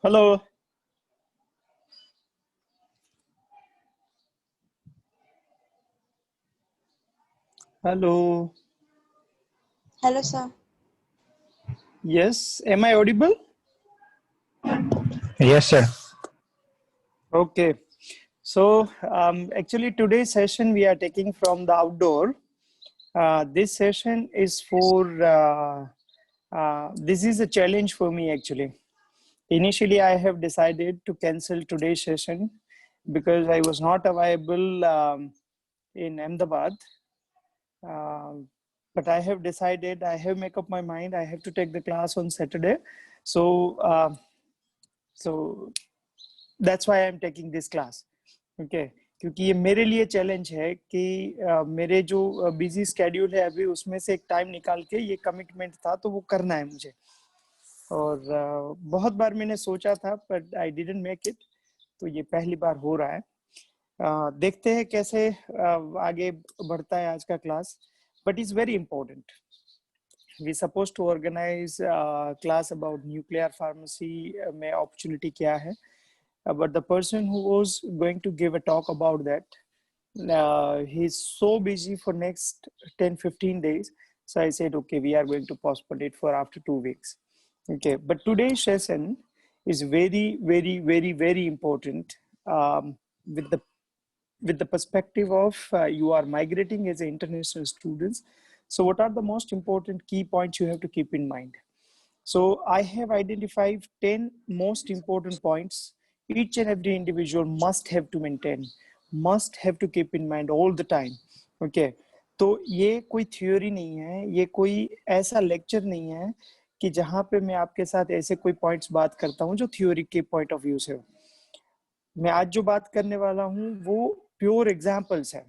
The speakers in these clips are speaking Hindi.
Hello. Hello. Hello, sir. Yes. Am I audible? Yes, sir. Okay. So actually today's session we are taking from the outdoor. This session is for, this is a challenge for me actually. Initially, I have decided to cancel today's session because I was not available in Ahmedabad. But I have decided, I have made up my mind, I have to take the class on Saturday. So that's why I'm taking this class. Okay. क्योंकि ये मेरे लिए चैलेंज है कि मेरे जो बिजी स्केड्यूल है अभी उसमें से एक टाइम निकाल के ये कमिटमेंट था तो वो करना है मुझे और बहुत बार मैंने सोचा था but I didn't make it तो ये पहली बार हो रहा है देखते हैं कैसे आगे बढ़ता है आज का class but it's very important we supposed to organize class about nuclear pharmacy में opportunity क्या है but the person who was going to give a talk about that he's so busy for next 10-15 days so I said okay we are going to postpone it for after 2 weeks okay but today's session is very important with the perspective of you are migrating as an international students so what are the most important key points you have to keep in mind So I have identified 10 most important points each and every individual must have to maintain, must have to keep in mind all the time. Okay, तो ये कोई थ्योरी नहीं है, ये कोई ऐसा लेक्चर नहीं है कि जहां पे मैं आपके साथ ऐसे कोई पॉइंट्स बात करता हूं जो थ्योरी के पॉइंट ऑफ व्यू से हो। मैं आज जो बात करने वाला हूं वो प्योर एग्जांपल्स है।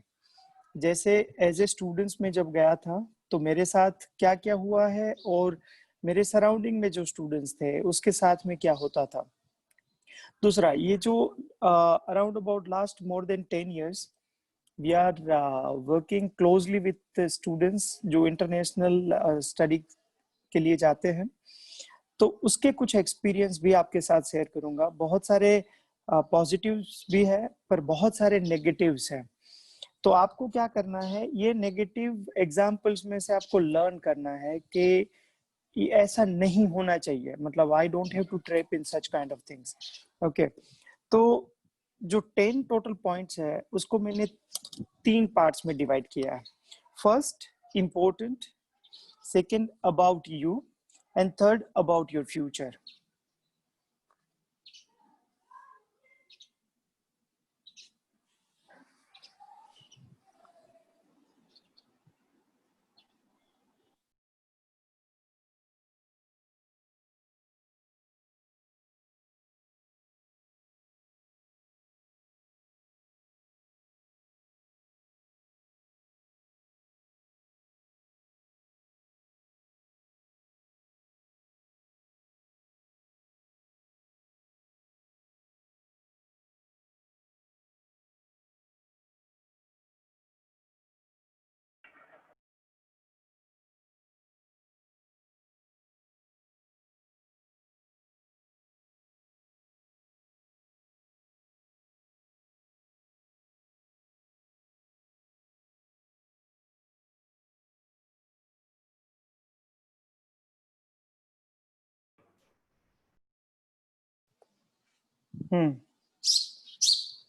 जैसे एज ए स्टूडेंट्स में जब गया था तो मेरे साथ क्या क्या हुआ है और मेरे सराउंडिंग में जो स्टूडेंट्स थे उसके साथ में क्या होता था। दूसरा, ये जो around about last more than 10 years we are working closely with students जो इंटरनेशनल स्टडी के लिए जाते हैं, तो उसके कुछ एक्सपीरियंस भी आपके साथ शेयर करूंगा। बहुत सारे पॉजिटिव्स भी है पर बहुत सारे नेगेटिव्स हैं। तो आपको क्या करना है, ये नेगेटिव एग्जाम्पल्स में से आपको लर्न करना है कि ये ऐसा नहीं होना चाहिए, मतलब I don't have to trap in such kind of things. Okay, तो जो 10 टोटल पॉइंट्स है उसको मैंने 3 पार्ट्स में डिवाइड किया है। First important, second about you and third about your future.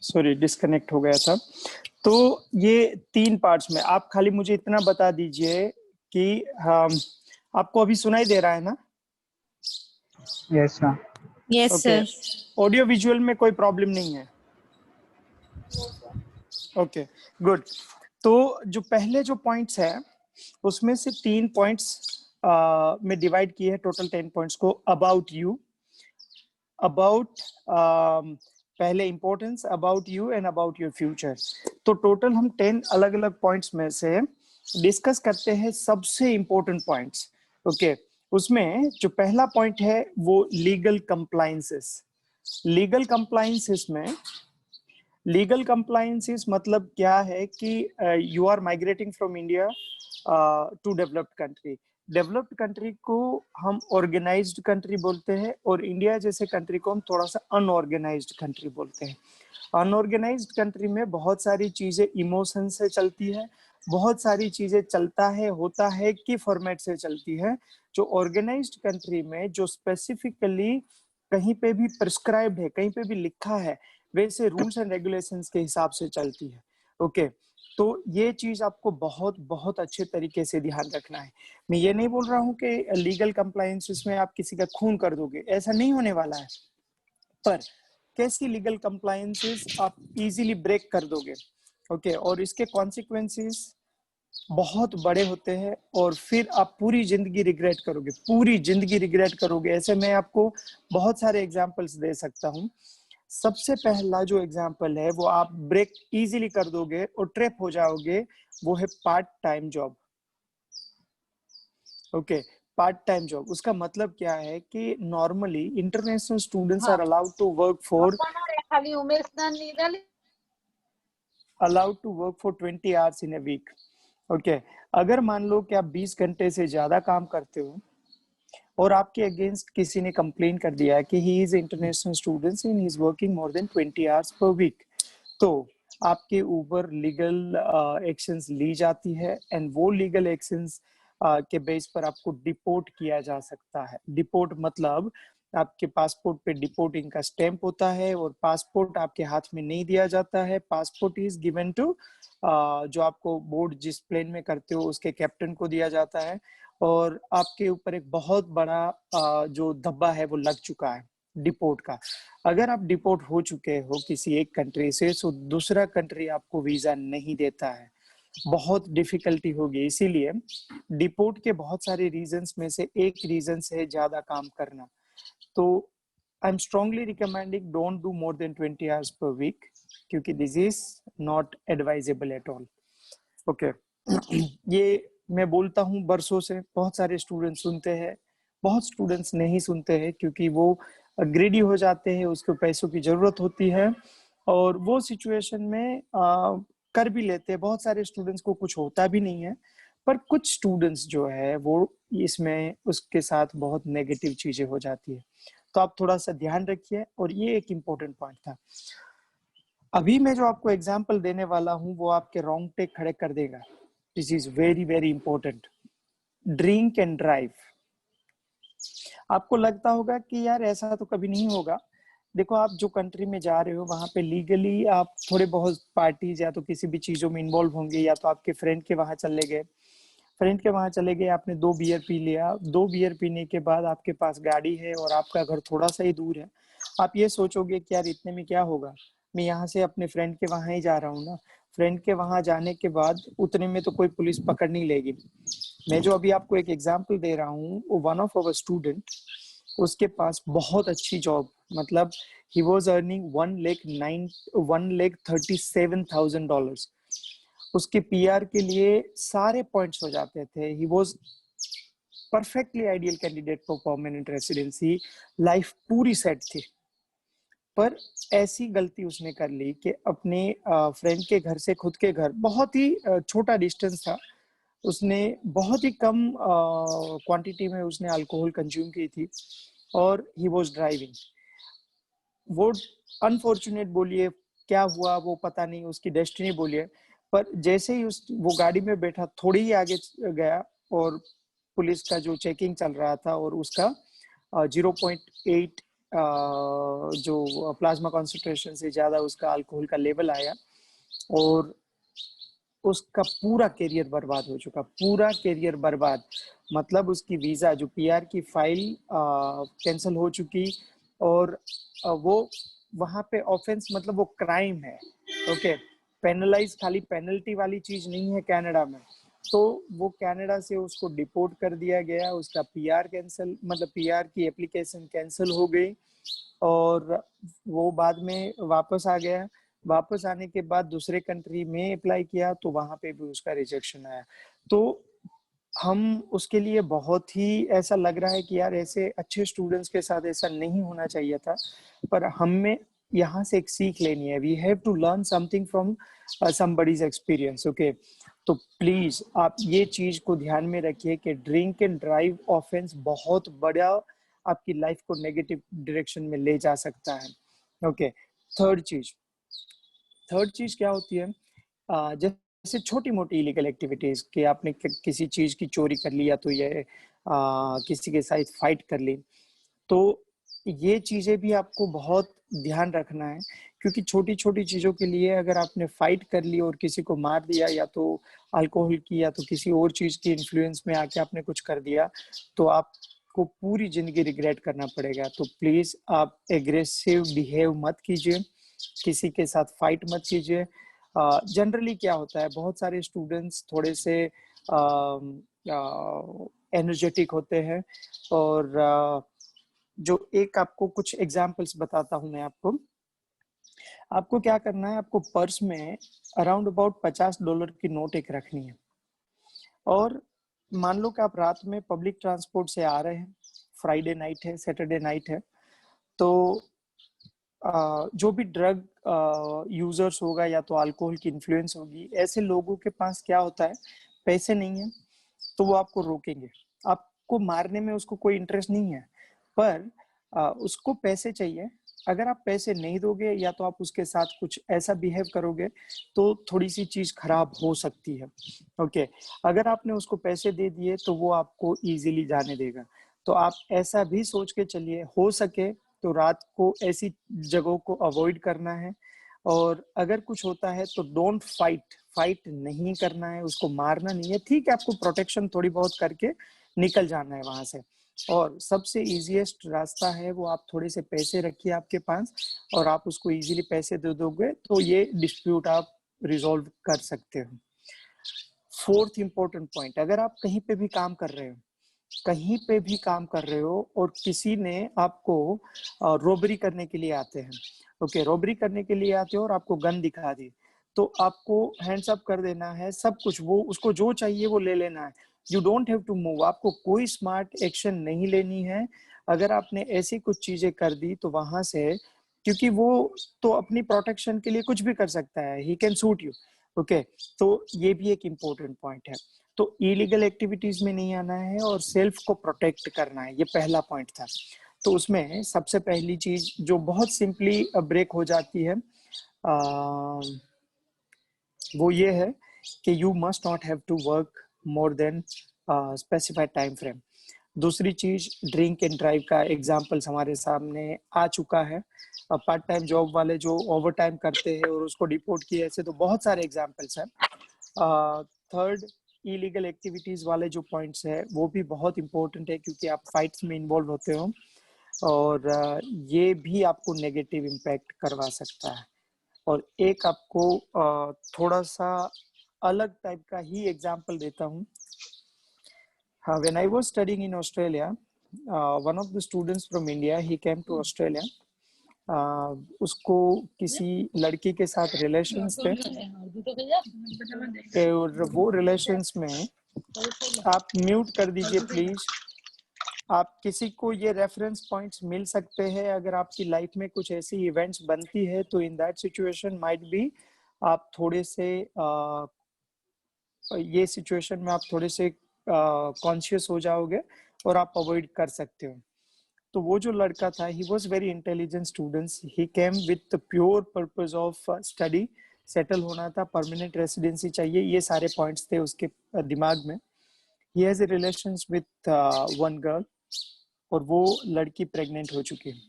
Sorry, disconnect हो गया था। तो ये 3 पार्ट्स में आप खाली मुझे इतना बता दीजिए कि हम आपको अभी सुनाई दे रहा है ना? Yes sir. Yes okay, sir. Audio visual में कोई प्रॉब्लम नहीं है? Okay, good. तो जो पहले जो पॉइंट्स है उसमें से 3 पॉइंट्स में डिवाइड किए हैं टोटल 10 पॉइंट्स को। अबाउट यू, अबाउट पहले importance, about you and about your future. तो टोटल हम 10 अलग अलग पॉइंट्स में से डिस्कस करते हैं सबसे इंपॉर्टेंट पॉइंट्स। ओके, उसमें जो पहला पॉइंट है वो लीगल कंप्लायंसेस। लीगल कंप्लायंसेस में, लीगल कंप्लायंसेस मतलब क्या है कि you are migrating from India to developed country. Developed country को हम ऑर्गेनाइज्ड कंट्री बोलते हैं और इंडिया जैसे कंट्री को हम थोड़ा सा अनऑर्गेनाइज्ड कंट्री बोलते हैं। अनऑर्गेनाइज्ड कंट्री में बहुत सारी चीजें इमोशन से चलती है, बहुत सारी चीजें चलता है होता है कि फॉर्मेट से चलती है। जो ऑर्गेनाइज्ड कंट्री में जो स्पेसिफिकली कहीं पे भी प्रिस्क्राइब्ड है, कहीं पे भी लिखा है, वैसे रूल्स एंड रेगुलेशंस के हिसाब से चलती है। ओके, तो ये चीज आपको बहुत बहुत अच्छे तरीके से ध्यान रखना है। मैं ये नहीं बोल रहा हूँ कि लीगल कंप्लायंसेस में आप किसी का खून कर दोगे, ऐसा नहीं होने वाला है, पर कैसी लीगल कंप्लायंसेस आप इजीली ब्रेक कर दोगे। ओके, और इसके कॉन्सिक्वेंसेस बहुत बड़े होते हैं और फिर आप पूरी जिंदगी रिग्रेट करोगे, पूरी जिंदगी रिग्रेट करोगे। ऐसे मैं आपको बहुत सारे एग्जांपल्स दे सकता हूँ। सबसे पहला जो एग्जांपल है वो आप ब्रेक इजीली कर दोगे और ट्रैप हो जाओगे, वो है part time job. Okay, part time job, उसका मतलब क्या है कि normally international students are allowed to work for allowed to work for 20 hours in a week. Okay, अगर मान लो कि आप 20 घंटे से ज्यादा काम करते हो और आपके अगेंस्ट किसी ने कंप्लेन कर दिया कि he is international student and he is working more than 20 hours per week, तो आपके ऊपर लीगल एक्शंस ली जाती है एंड वो लीगल एक्शंस के बेस पर आपको डिपोर्ट किया जा सकता है। डिपोर्ट मतलब आपके पासपोर्ट पे डिपोर्टिंग का स्टैंप होता है और पासपोर्ट आपके हाथ में नहीं दिया जाता है। पासपोर्ट इज गिवन टू जो आपको बोर्ड जिस प्लेन में करते हो उसके कैप्टन को दिया जाता है, और आपके ऊपर एक बहुत बड़ा जो धब्बा है वो लग चुका है डिपोर्ट का। अगर आप डिपोर्ट हो चुके हो किसी एक कंट्री से, तो दूसरा कंट्री आपको वीजा नहीं देता है, बहुत डिफिकल्टी होगी। इसीलिए डिपोर्ट के बहुत सारे रीजंस में से एक रीजन है ज्यादा काम करना। तो I am strongly recommending don't do more than 20 hours per week, क्योंकि this is not advisable at all. Okay, ये मैं बोलता हूँ बरसों से, बहुत सारे स्टूडेंट्स सुनते हैं, बहुत स्टूडेंट्स नहीं सुनते हैं क्योंकि वो ग्रेडी हो जाते हैं, उसको पैसों की जरूरत होती है और वो सिचुएशन में कर भी लेते हैं। बहुत सारे स्टूडेंट्स को कुछ होता भी नहीं है, पर कुछ स्टूडेंट्स जो है वो इसमें उसके साथ बहुत नेगेटिव चीजें हो जाती है। तो आप थोड़ा सा ध्यान रखिए, और ये एक इम्पोर्टेंट पॉइंट था। अभी मैं जो आपको एग्जाम्पल देने वाला हूँ वो आपके रोंगटे खड़े कर देगा। This is very very important. Drink and drive. आपको लगता होगा कि यार ऐसा तो कभी नहीं होगा। देखो, आप जो कंट्री में जा रहे हो वहां पे लीगली आप थोड़े बहुत पार्टीज या तो किसी भी चीजों में इन्वॉल्व होंगे, या तो आपके फ्रेंड के वहां चले गए, आपने 2 बियर पी लिया। 2 बियर पीने के बाद आपके पास गाड़ी है और आपका घर थोड़ा सा ही दूर है। आप ये सोचोगे कि यार इतने में क्या होगा, मैं यहाँ से अपने फ्रेंड के वहां ही जा रहा हूँ ना। फ्रेंड के वहां जाने के बाद उतने में तो कोई पुलिस पकड़ नहीं लेगी। मैं जो अभी आपको एक एग्जांपल दे रहा हूँ, वो वन ऑफ अवर स्टूडेंट, उसके पास बहुत अच्छी जॉब, मतलब ही वाज अर्निंग 1,37,000 डॉलर्स। उसके पीआर के लिए सारे पॉइंट्स हो जाते थे। He was perfectly ideal candidate for permanent residency. Life पूरी सेट थी, पर ऐसी गलती उसने कर ली कि अपने फ्रेंड के घर से खुद के घर बहुत ही छोटा डिस्टेंस था। उसने बहुत ही कम क्वांटिटी में उसने अल्कोहल कंज्यूम की थी और ही वाज ड्राइविंग। वो अनफॉर्चुनेट बोलिए, क्या हुआ वो पता नहीं, उसकी डेस्टिनी बोलिए, पर जैसे ही वो गाड़ी में बैठा, थोड़ी ही आगे गया और पुलिस का जो चेकिंग चल रहा था और उसका 0.8 जो प्लाज्मा कॉन्सेंट्रेशन से ज्यादा उसका अल्कोहल का लेवल आया, और उसका पूरा करियर बर्बाद हो चुका, पूरा करियर बर्बाद। मतलब उसकी वीजा जो पीआर की फाइल कैंसिल हो चुकी, और वो वहां पे ऑफेंस, मतलब वो क्राइम है। ओके, पेनलाइज खाली पेनल्टी वाली चीज नहीं है कनाडा में। तो वो कनाडा से उसको डिपोर्ट कर दिया गया, उसका पीआर कैंसिल, मतलब पीआर की एप्लीकेशन कैंसिल हो गई, और वो बाद में वापस आ गया। वापस आने के बाद दूसरे कंट्री में अप्लाई किया तो वहां पे भी उसका रिजेक्शन आया। तो हम उसके लिए बहुत ही ऐसा लग रहा है कि यार ऐसे अच्छे स्टूडेंट्स के साथ ऐसा नहीं होना चाहिए था, पर हमें यहाँ से एक सीख लेनी है। We have to learn something from somebody's experience. Okay, तो प्लीज आप ये चीज को ध्यान में रखिए कि ड्रिंक एंड ड्राइव ऑफेंस बहुत बड़ा आपकी लाइफ को नेगेटिव डायरेक्शन में ले जा सकता है। ओके, थर्ड चीज क्या होती है, जैसे छोटी मोटी इलीगल एक्टिविटीज कि आपने किसी चीज की चोरी कर ली, या तो ये किसी के साथ फाइट कर ली, तो ये चीजें भी आपको बहुत ध्यान रखना है। क्योंकि छोटी छोटी चीजों के लिए अगर आपने फाइट कर ली और किसी को मार दिया, या तो अल्कोहल की या तो किसी और चीज की इन्फ्लुएंस में आके आपने कुछ कर दिया, तो आपको पूरी जिंदगी रिग्रेट करना पड़ेगा। तो प्लीज आप एग्रेसिव बिहेव मत कीजिए, किसी के साथ फाइट मत कीजिए। जनरली क्या होता है, बहुत सारे स्टूडेंट्स थोड़े से एनर्जेटिक होते हैं, और जो एक आपको कुछ एग्जांपल्स बताता हूं मैं आपको। आपको क्या करना है, आपको पर्स में अराउंड अबाउट $50 की नोट एक रखनी है, और मान लो कि आप रात में पब्लिक ट्रांसपोर्ट से आ रहे हैं, फ्राइडे नाइट है, सैटरडे नाइट है, तो जो भी ड्रग यूजर्स होगा या तो अल्कोहल की इन्फ्लुएंस होगी, ऐसे लोगों के पास क्या होता है, पैसे नहीं है, तो वो आपको रोकेंगे। आपको मारने में उसको कोई इंटरेस्ट नहीं है, पर उसको पैसे चाहिए। अगर आप पैसे नहीं दोगे या तो आप उसके साथ कुछ ऐसा बिहेव करोगे, तो थोड़ी सी चीज खराब हो सकती है। ओके, अगर आपने उसको पैसे दे दिए तो वो आपको इजीली जाने देगा। तो आप ऐसा भी सोच के चलिए, हो सके तो रात को ऐसी जगहों को अवॉइड करना है। और अगर कुछ होता है तो डोंट फाइट नहीं करना है, उसको मारना नहीं है। ठीक है, आपको प्रोटेक्शन थोड़ी बहुत करके निकल जाना है वहां से। और सबसे इजीएस्ट रास्ता है वो, आप थोड़े से पैसे रखिए आपके पास और आप उसको इजीली पैसे दे दोगे तो ये डिस्प्यूट आप रिजॉल्व कर सकते हो। फोर्थ इंपॉर्टेंट पॉइंट, अगर आप कहीं पे भी काम कर रहे हो, कहीं पे भी काम कर रहे हो और किसी ने आपको रोबरी करने के लिए आते हैं, ओके, रोबरी करने के लिए आते हो और आपको गन दिखा दी, तो आपको हैंड्स अप कर देना है, सब कुछ, वो उसको जो चाहिए वो ले लेना है। You don't have to move, आपको कोई स्मार्ट एक्शन नहीं लेनी है। अगर आपने ऐसी कुछ चीजें कर दी तो वहां से, क्योंकि वो तो अपनी प्रोटेक्शन के लिए कुछ भी कर सकता है, he can shoot you, okay. तो ये भी एक इम्पोर्टेंट पॉइंट है। तो इलीगल एक्टिविटीज में नहीं आना है और सेल्फ को प्रोटेक्ट करना है, ये पहला पॉइंट था। तो उसमें सबसे पहली चीज जो बहुत सिंपली ब्रेक हो जाती है वो ये है कि you must not have to work more than specified time frame. दूसरी चीज, ड्रिंक एंड ड्राइव का एग्जाम्पल्स हमारे सामने आ चुका है। पार्ट टाइम जॉब वाले जो ओवर टाइम करते हैं और उसको डिपोर्ट किए, ऐसे तो बहुत सारे एग्जाम्पल्स हैं। थर्ड, इलीगल एक्टिविटीज वाले जो पॉइंट्स है वो भी बहुत इंपॉर्टेंट है, क्योंकि आप फाइट्स में इन्वॉल्व होते हो और ये भी आपको नेगेटिव इम्पैक्ट करवा सकता है। और एक आपको थोड़ा सा अलग टाइप का ही एग्जाम्पल देता हूँ। हाँ, when I was studying in Australia, one of the students from India, he came to Australia. उसको किसी लड़की के साथ रिलेशंस थे और वो रिलेशंस में, आप म्यूट कर दीजिए प्लीज। आप किसी को ये रेफरेंस पॉइंट्स मिल सकते हैं अगर आपकी लाइफ में कुछ ऐसी इवेंट्स बनती है, तो in that situation might be आप थोड़े से ये सिचुएशन में आप थोड़े से कॉन्शियस हो जाओगे और आप अवॉइड कर सकते हो। तो वो जो लड़का था, he was very intelligent students, he came with pure purpose of study, settle होना था, परमानेंट रेसिडेंसी चाहिए, ये सारे पॉइंट्स थे उसके दिमाग में। He has a relations with one girl और वो लड़की प्रेग्नेंट हो चुकी है,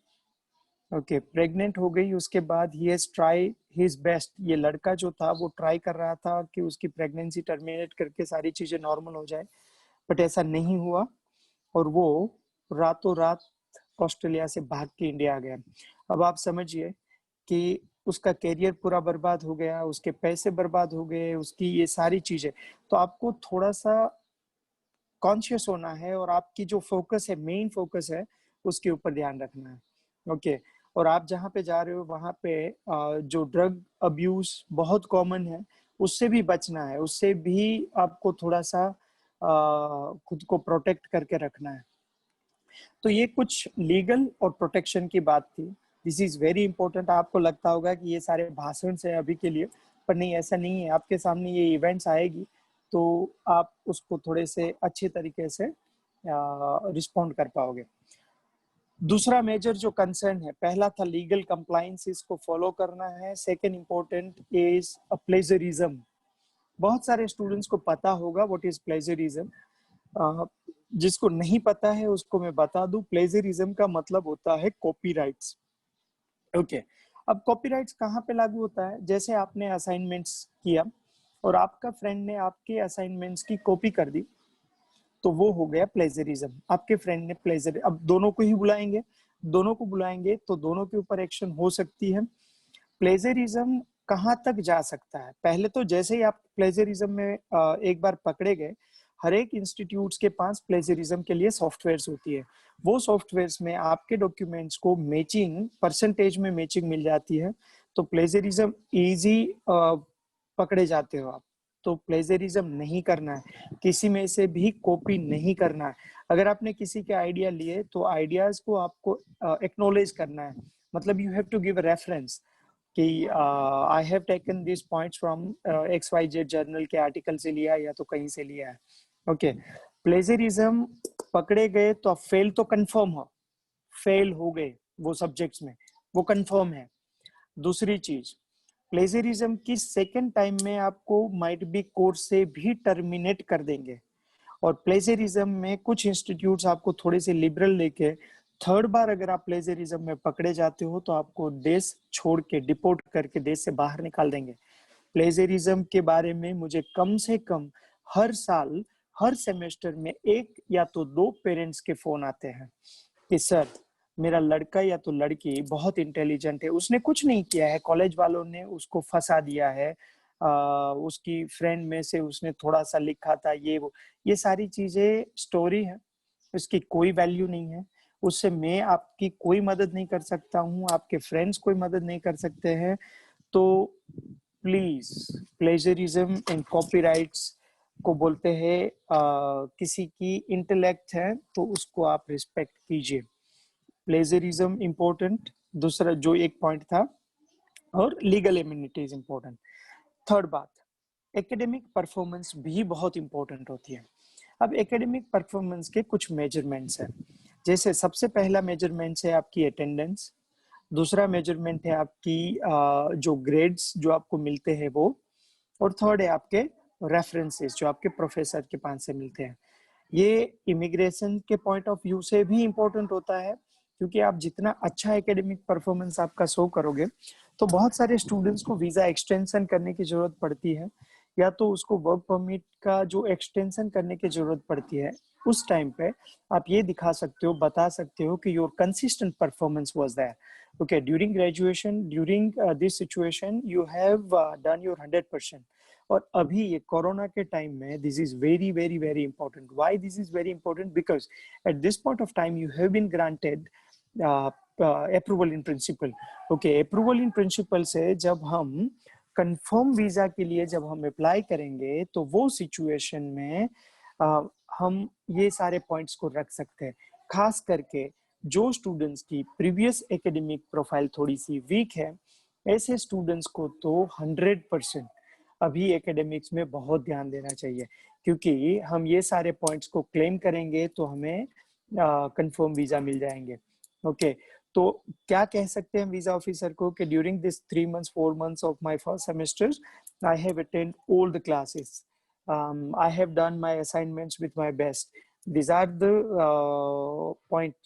ओके, प्रेग्नेंट हो गई। उसके बाद he has try his best, ये लड़का जो था वो ट्राई कर रहा था कि उसकी प्रेगनेंसी टर्मिनेट करके सारी चीजें नॉर्मल हो जाए, बट ऐसा नहीं हुआ और वो रातों रात ऑस्ट्रेलिया से भाग के इंडिया आ गया। अब आप समझिए कि उसका करियर पूरा बर्बाद हो गया, उसके पैसे बर्बाद हो गए, उसकी ये सारी चीजें। तो आपको थोड़ा सा कॉन्शियस होना है और आपकी जो फोकस है, मेन फोकस है, उसके ऊपर ध्यान रखना है, ओके। और आप जहाँ पे जा रहे हो वहाँ पे जो ड्रग अब्यूज बहुत कॉमन है, उससे भी बचना है, उससे भी आपको थोड़ा सा खुद को प्रोटेक्ट करके रखना है। तो ये कुछ लीगल और प्रोटेक्शन की बात थी। This is very important. आपको लगता होगा कि ये सारे भाषण से अभी के लिए, पर नहीं, ऐसा नहीं है। आपके सामने ये इवेंट्स आएगी तो आप उसको थोड़े से अच्छे तरीके से रिस्पॉन्ड कर पाओगे। दूसरा मेजर जो कंसर्न है, पहला था लीगल कंप्लायंस, इसको फॉलो करना है। Second important is plagiarism. बहुत सारे स्टूडेंट्स को पता होगा व्हाट इज प्लेजरिज्म। जिसको नहीं पता है उसको मैं बता दूं, प्लेजरिज्म का मतलब होता है कॉपीराइट्स, ओके। अब कॉपीराइट्स कहाँ पे लागू होता है? जैसे आपने असाइनमेंट्स किया और आपका फ्रेंड ने आपके असाइनमेंट्स की कॉपी कर दी, तो वो हो गया प्लेजरिज्म। आपके फ्रेंड ने प्लेजर, अब दोनों को ही बुलाएंगे, दोनों को बुलाएंगे तो दोनों के ऊपर एक्शन हो सकती है। प्लेजरिज्म कहाँ तक जा सकता है? पहले तो जैसे ही आप प्लेजरिज्म में एक बार पकड़े गए, हर एक इंस्टीट्यूट्स के पास प्लेजरिज्म के लिए सॉफ्टवेयर्स होती है। वो सॉफ्टवेयर्स में आपके डॉक्यूमेंट्स को मैचिंग, परसेंटेज में मैचिंग मिल जाती है, तो प्लेजरिज्म इजी पकड़े जाते हो आप। तो प्लेजरिज्म नहीं करना है, किसी में से भी कॉपी नहीं करना है। अगर आपने किसी के आइडिया लिए तो आइडियाज को आपको एक्नॉलेज करना है, मतलब you have to give reference कि I have taken this points from XYZ journal के आर्टिकल से लिया या तो कहीं से लिया है, ओके। प्लेजरिज्म पकड़े गए तो आप फेल तो कंफर्म हो, फेल हो गए वो सब्जेक्ट्स में, वो कंफर्म है। दूसरी चीज, प्लेजरिज्म की सेकेंड टाइम में आपको माइट बी कोर्स से भी टर्मिनेट कर देंगे, और प्लेजरिज्म में कुछ इंस्टीट्यूट्स आपको थोड़े से लिबरल लेके थर्ड बार अगर आप प्लेजरिज्म में पकड़े जाते हो तो आपको देश छोड़ के डिपोर्ट करके देश से बाहर निकाल देंगे। प्लेजरिज्म के बारे में मुझे कम से कम हर साल हर सेमेस्टर में 1 या तो 2 पेरेंट्स के फोन आते हैं कि सर मेरा लड़का या तो लड़की बहुत इंटेलिजेंट है, उसने कुछ नहीं किया है, कॉलेज वालों ने उसको फंसा दिया है, उसकी फ्रेंड में से उसने थोड़ा सा लिखा था, ये वो, ये सारी चीजें स्टोरी है, उसकी कोई वैल्यू नहीं है, उससे मैं आपकी कोई मदद नहीं कर सकता हूँ, आपके फ्रेंड्स कोई मदद नहीं कर सकते हैं। तो प्लीज, प्लेजरिज्म एंड कॉपीराइट्स को बोलते हैं किसी की इंटेलेक्ट है तो उसको आप रिस्पेक्ट कीजिए। प्लेजरिज्म इंपॉर्टेंट, दूसरा जो एक पॉइंट था, और लीगल इम्यूनिटीज इंपॉर्टेंट। थर्ड बात, एकेडमिक परफॉर्मेंस भी बहुत इंपॉर्टेंट होती है। अब एकेडमिक परफॉर्मेंस के कुछ मेजरमेंट्स हैं, जैसे सबसे पहला मेजरमेंट है आपकी अटेंडेंस, दूसरा मेजरमेंट है आपकी जो ग्रेड्स जो आपको मिलते हैं वो, और थर्ड है आपके रेफरेंसेस जो आपके प्रोफेसर के पास से मिलते हैं। ये इमिग्रेशन के पॉइंट ऑफ व्यू से भी इम्पोर्टेंट होता है, क्योंकि आप जितना अच्छा एकेडमिक परफॉर्मेंस आपका शो करोगे तो बहुत सारे स्टूडेंट्स को वीजा एक्सटेंशन करने की जरूरत पड़ती है, या तो उसको वर्क परमिट का जो एक्सटेंशन करने की जरूरत पड़ती है। उस टाइम पे आप ये दिखा सकते हो, बता सकते हो कि your consistent performance was there. Okay, during graduation, during this situation you have done your 100%। और अभी ये कोरोना के टाइम में this is very very very important. Why this is very important? Because at this point of time you have been granted approval in principle. Okay, approval in principle से जब हम कंफर्म वीजा के लिए जब हम अप्लाई करेंगे तो वो सिचुएशन में हम ये सारे पॉइंट्स को रख सकते हैं। खास करके जो स्टूडेंट्स की प्रीवियस एकेडमिक प्रोफाइल थोड़ी सी वीक है, ऐसे स्टूडेंट्स को तो 100% अभी एकेडमिक्स में बहुत ध्यान देना चाहिए, क्योंकि हम ये सारे पॉइंट्स को क्लेम करेंगे तो हमें कंफर्म वीजा मिल जाएंगे। ओके, तो क्या कह सकते हैं वीजा ऑफिसर को कि during this 3 months 4 months of my first semester I have attend all the classes, I have done my assignments with my best. These are the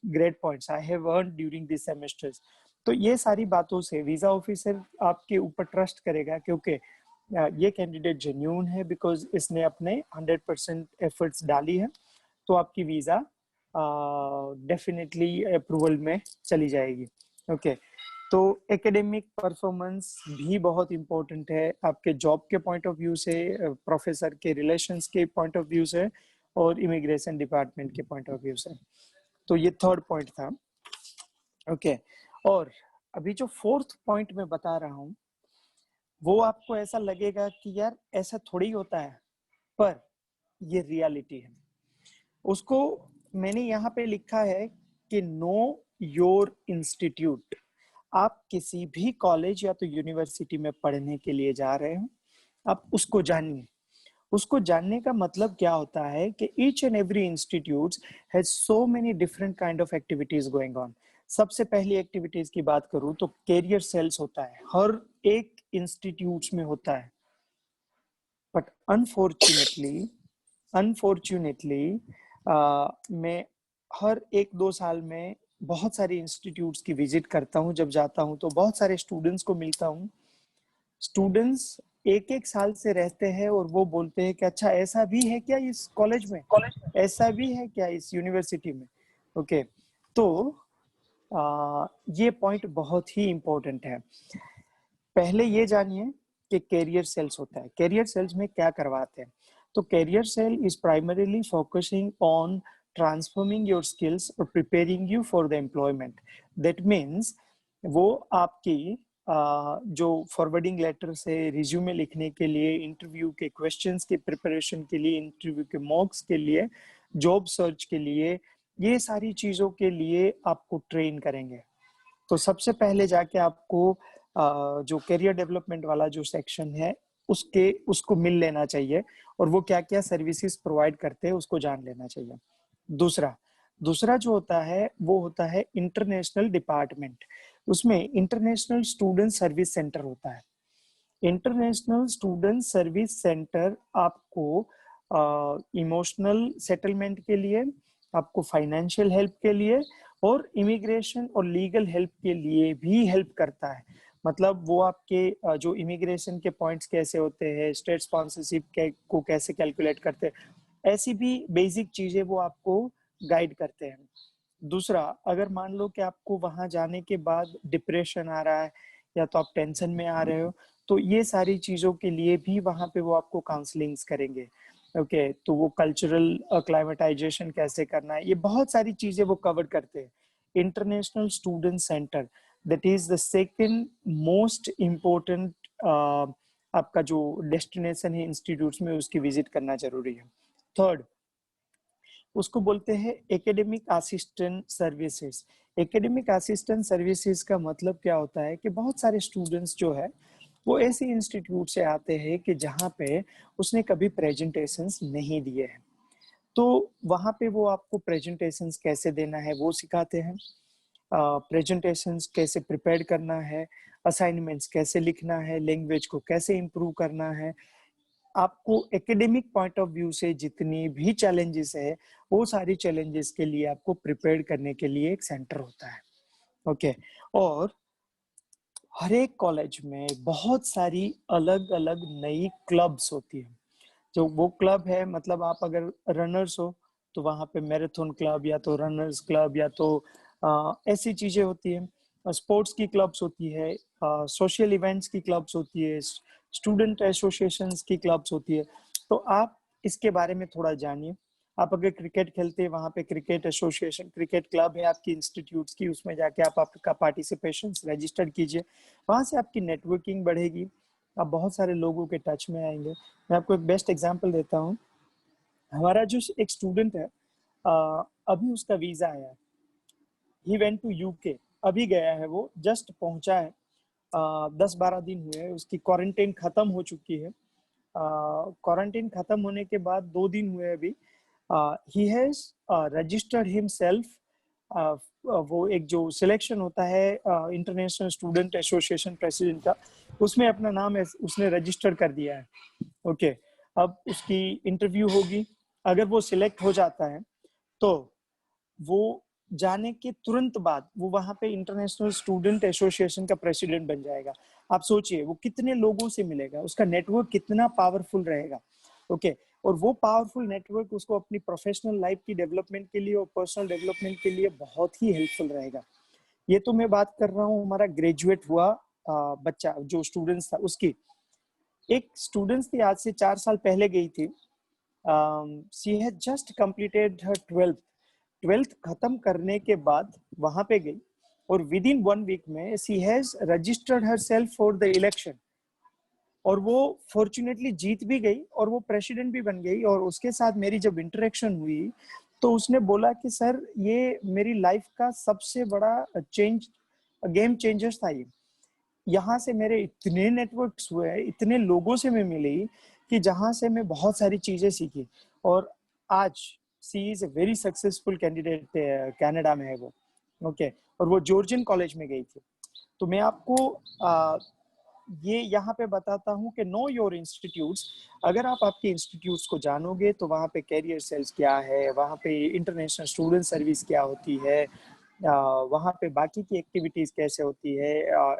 grade points I have earned during these semesters. तो ये सारी बातों से वीजा ऑफिसर आपके ऊपर ट्रस्ट करेगा, क्योंकि ये कैंडिडेट जेन्युइन है, बिकॉज इसने अपने 100% एफर्ट्स डाली है, तो आपकी वीजा डेफिनेटली अप्रूवल में चली जाएगी। ओके, तो एकेडमिक परफॉर्मेंस भी बहुत इंपॉर्टेंट है आपके जॉब के पॉइंट ऑफ व्यू से, प्रोफेसर के रिलेशंस के पॉइंट ऑफ व्यू से, और इमिग्रेशन डिपार्टमेंट के पॉइंट ऑफ व्यू से। तो ये थर्ड पॉइंट था। ओके, और अभी जो फोर्थ पॉइंट मैं बता रहा हूँ वो आपको ऐसा लगेगा कि यार ऐसा थोड़ी होता है, पर ये रियलिटी है। उसको मैंने यहाँ पे लिखा है कि नो योर इंस्टीट्यूट। आप किसी भी कॉलेज या तो यूनिवर्सिटी में पढ़ने के लिए जा रहे हो, आप उसको जानिए। उसको जानने का मतलब क्या होता है कि each and every institute has so many different kind of activities going on. सबसे पहली एक्टिविटीज की बात करूं तो कैरियर सेल्स होता है, हर एक इंस्टीट्यूट में होता है। बट अनफॉर्चुनेटली मैं हर 1-2 साल में बहुत सारे इंस्टीट्यूट्स की विजिट करता हूँ। जब जाता हूँ तो बहुत सारे स्टूडेंट्स को मिलता हूँ। स्टूडेंट्स 1-1 साल से रहते हैं और वो बोलते हैं कि अच्छा ऐसा भी है क्या इस कॉलेज में, ऐसा भी है क्या इस यूनिवर्सिटी में। ओके, तो ये पॉइंट बहुत ही इंपॉर्टेंट है। पहले ये जानिए कि कैरियर सेल्स होता है। कैरियर सेल्स में क्या करवाते हैं? तो career cell is primarily focusing on transforming your skills और preparing you for the employment. That means वो आपकी जो फॉरवर्डिंग लेटर से रिज्यूमे लिखने के लिए, इंटरव्यू के क्वेश्चंस के प्रिपरेशन के लिए, इंटरव्यू के मॉक्स के लिए, जॉब सर्च के लिए, ये सारी चीजों के लिए आपको ट्रेन करेंगे। तो सबसे पहले जाके आपको जो करियर डेवलपमेंट वाला जो सेक्शन है उसको मिल लेना चाहिए, और वो क्या क्या सर्विसेज प्रोवाइड करते हैं उसको जान लेना चाहिए। दूसरा जो होता है वो होता है इंटरनेशनल डिपार्टमेंट। उसमें इंटरनेशनल स्टूडेंट सर्विस सेंटर होता है। इंटरनेशनल स्टूडेंट सर्विस सेंटर आपको इमोशनल सेटलमेंट के लिए, आपको फाइनेंशियल हेल्प के लिए, और इमिग्रेशन और लीगल हेल्प के लिए भी हेल्प करता है। मतलब वो आपके जो इमिग्रेशन के पॉइंट्स कैसे होते हैं, स्टेट स्पॉन्सरशिप को कैसे कैलकुलेट करते हैं, ऐसी भी बेसिक चीजें वो आपको गाइड करते हैं। दूसरा, अगर मान लो कि आपको वहां जाने के बाद डिप्रेशन आ रहा है या तो आप टेंशन में आ रहे हो, तो ये सारी चीजों के लिए भी वहां पे वो आपको काउंसलिंग्स करेंगे। ओके, तो वो कल्चरल क्लाइमेटाइजेशन कैसे करना है, ये बहुत सारी चीजें वो कवर करते हैं। International student centre, that is the second most important आपका जो डेस्टिनेशन है इंस्टीट्यूट्स में, उसकी विजिट करना जरूरी है। थर्ड, उसको बोलते हैं academic assistant services. Academic assistant services का मतलब क्या होता है कि बहुत सारे स्टूडेंट्स जो है वो ऐसे इंस्टीट्यूट से आते हैं कि जहाँ पे उसने कभी प्रेजेंटेशंस नहीं दिए हैं, तो वहाँ पे वो आपको प्रेजेंटेशंस कैसे देना है वो सिखाते हैं, प्रेजेंटेशंस कैसे प्रिपेयर करना है, असाइनमेंट्स कैसे लिखना है, लैंग्वेज को कैसे इम्प्रूव करना है। आपको एकेडमिक पॉइंट ऑफ व्यू से जितनी भी चैलेंजेस है, वो सारी चैलेंजेस के लिए आपको प्रिपेयर करने के लिए एक सेंटर होता है। ओके, और हर एक कॉलेज में बहुत सारी अलग अलग नई क्लब्स होती है। जो वो क्लब है, मतलब आप अगर रनर्स हो तो वहां पे मैराथन क्लब या तो रनर्स क्लब या तो ऐसी चीजें होती है। स्पोर्ट्स की क्लब्स होती है, सोशल इवेंट्स की क्लब्स होती है, स्टूडेंट एसोसिएशंस की क्लब्स होती है। तो आप इसके बारे में थोड़ा जानिए। आप अगर क्रिकेट खेलते हैं, वहां पे क्रिकेट एसोसिएशन, क्रिकेट क्लब है आपकी इंस्टीट्यूट्स की, उसमें जाके आप आपका पार्टिसिपेशन रजिस्टर कीजिए। वहां से आपकी नेटवर्किंग बढ़ेगी, आप बहुत सारे लोगों के टच में आएंगे। मैं आपको एक बेस्ट एग्जांपल देता हूँ। हमारा जो एक स्टूडेंट है, अभी उसका वीजा आया, ही वेंट टू यूके, अभी गया है, वो जस्ट पहुंचा है, 10-12 दिन हुए हैं, उसकी क्वारंटाइन खत्म हो चुकी है। क्वारंटाइन खत्म होने के बाद 2 दिन हुए अभी, ही हैज रजिस्टर्ड हिमसेल्फ। वो एक जो सिलेक्शन होता है इंटरनेशनल स्टूडेंट एसोसिएशन प्रेसिडेंट का, उसमें अपना नाम उसने रजिस्टर कर दिया है। ओके, अब उसकी इंटरव्यू होगी। अगर वो सिलेक्ट हो जाता है तो वो जाने के तुरंत बाद वो वहां पे इंटरनेशनल स्टूडेंट एसोसिएशन का प्रेसिडेंट बन जाएगा। आप सोचिए वो कितने लोगों से मिलेगा, उसका नेटवर्क कितना पावरफुल रहेगा। ओके, और वो पावरफुल नेटवर्क उसको अपनी प्रोफेशनल लाइफ की डेवलपमेंट के लिए और पर्सनल डेवलपमेंट के लिए बहुत ही हेल्पफुल रहेगा। ये तो मैं बात कर रहा हूँ हमारा ग्रेजुएट हुआ बच्चा जो स्टूडेंट्स था उसकी। एक स्टूडेंट्स थी, आज से 4 साल पहले गई थी। She had just completed her 12th खत्म करने के बाद वहां पे गई, और विद इन 1 वीक में she has registered her self for the election, और वो फॉर्चुनेटली जीत भी गई और वो प्रेसिडेंट भी बन गई। और उसके साथ मेरी जब इंटरेक्शन हुई तो उसने बोला कि सर ये मेरी लाइफ का सबसे बड़ा चेंज, गेम चेंजर्स था ये। यहाँ से मेरे इतने नेटवर्क्स हुए, इतने लोगों से मैं मिली कि जहाँ से मैं बहुत सारी चीजें सीखी। और आज she is a very successful candidate, Canada में है वो। ओके, और वो जॉर्जियन कॉलेज में गई थी। तो मैं आपको ये यहाँ पे बताता हूँ कि नो योर इंस्टीट्यूट्स। अगर आप आपके इंस्टीट्यूट्स को जानोगे तो वहाँ पे कैरियर सेल्स क्या है, वहाँ पे इंटरनेशनल स्टूडेंट सर्विस क्या होती है, वहाँ पे बाकी की एक्टिविटीज कैसे होती है,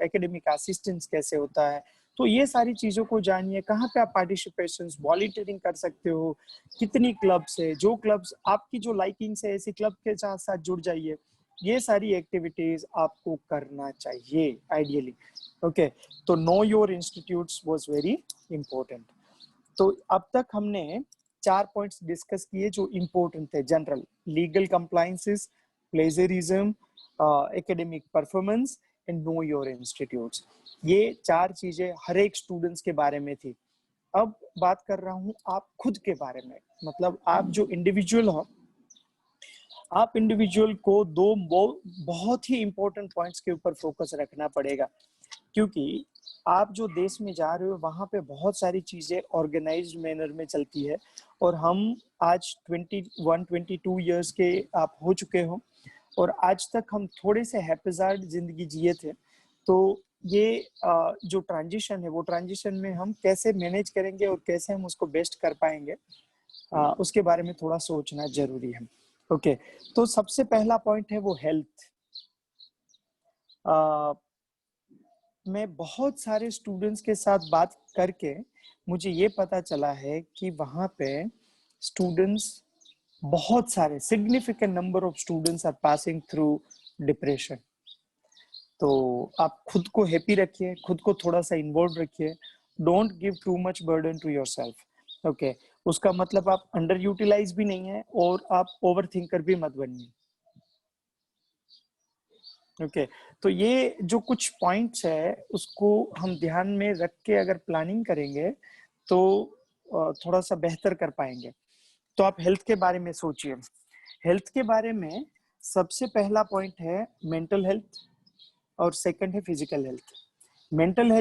एकेडमिक असिस्टेंस कैसे होता है। तो ये सारी चीजों को जानिए, कहाँ पे आप पार्टिसिपेशन वॉलंटियरिंग कर सकते हो, कितनी क्लब्स है, जो क्लब्स आपकी जो लाइकिंग्स है ऐसी क्लब के साथ साथ जुड़ जाइए। ये सारी एक्टिविटीज आपको करना चाहिए आइडियली। ओके, तो know your institutes was very important. तो अब तक हमने 4 पॉइंट्स डिस्कस किए जो इंपॉर्टेंट थे general: legal compliances, plagiarism, academic performance and know your institutes. ये 4 चीजें हर एक स्टूडेंट्स के बारे में थी। अब बात कर रहा हूं आप खुद के बारे में, मतलब आप जो इंडिविजुअल हो, आप इंडिविजुअल को दो बहुत ही इंपॉर्टेंट पॉइंट्स के ऊपर फोकस रखना पड़ेगा। क्योंकि आप जो देश में जा रहे हो वहां पे बहुत सारी चीजें ऑर्गेनाइज्ड मैनर में चलती है, और हम आज 21-22 इयर्स के आप हो चुके हो, और आज तक हम थोड़े से हैप्पीजार्ड जिंदगी जिए थे। तो ये जो ट्रांजिशन है वो ट्रांजिशन में हम कैसे मैनेज करेंगे और कैसे हम उसको बेस्ट कर पाएंगे, उसके बारे में थोड़ा सोचना जरूरी है। ओके, तो सबसे पहला पॉइंट है वो हेल्थ। मैं बहुत सारे स्टूडेंट्स के साथ बात करके मुझे ये पता चला है कि वहाँ पे स्टूडेंट्स, बहुत सारे significant number of students are passing through depression. तो आप खुद को हैप्पी रखिए, खुद को थोड़ा सा इन्वॉल्व रखिए, don't give too much burden to yourself. Okay, उसका मतलब आप अंडर यूटिलाइज भी नहीं है और आप ओवर थिंकर भी मत बनिए। ओके, तो ये जो कुछ पॉइंट्स है उसको हम ध्यान में रख के अगर प्लानिंग करेंगे तो थोड़ा सा बेहतर कर पाएंगे। तो आप हेल्थ के बारे में सोचिए। हेल्थ के बारे में सबसे पहला पॉइंट है मेंटल हेल्थ और सेकंड है फिजिकल हेल्थ। मेंटल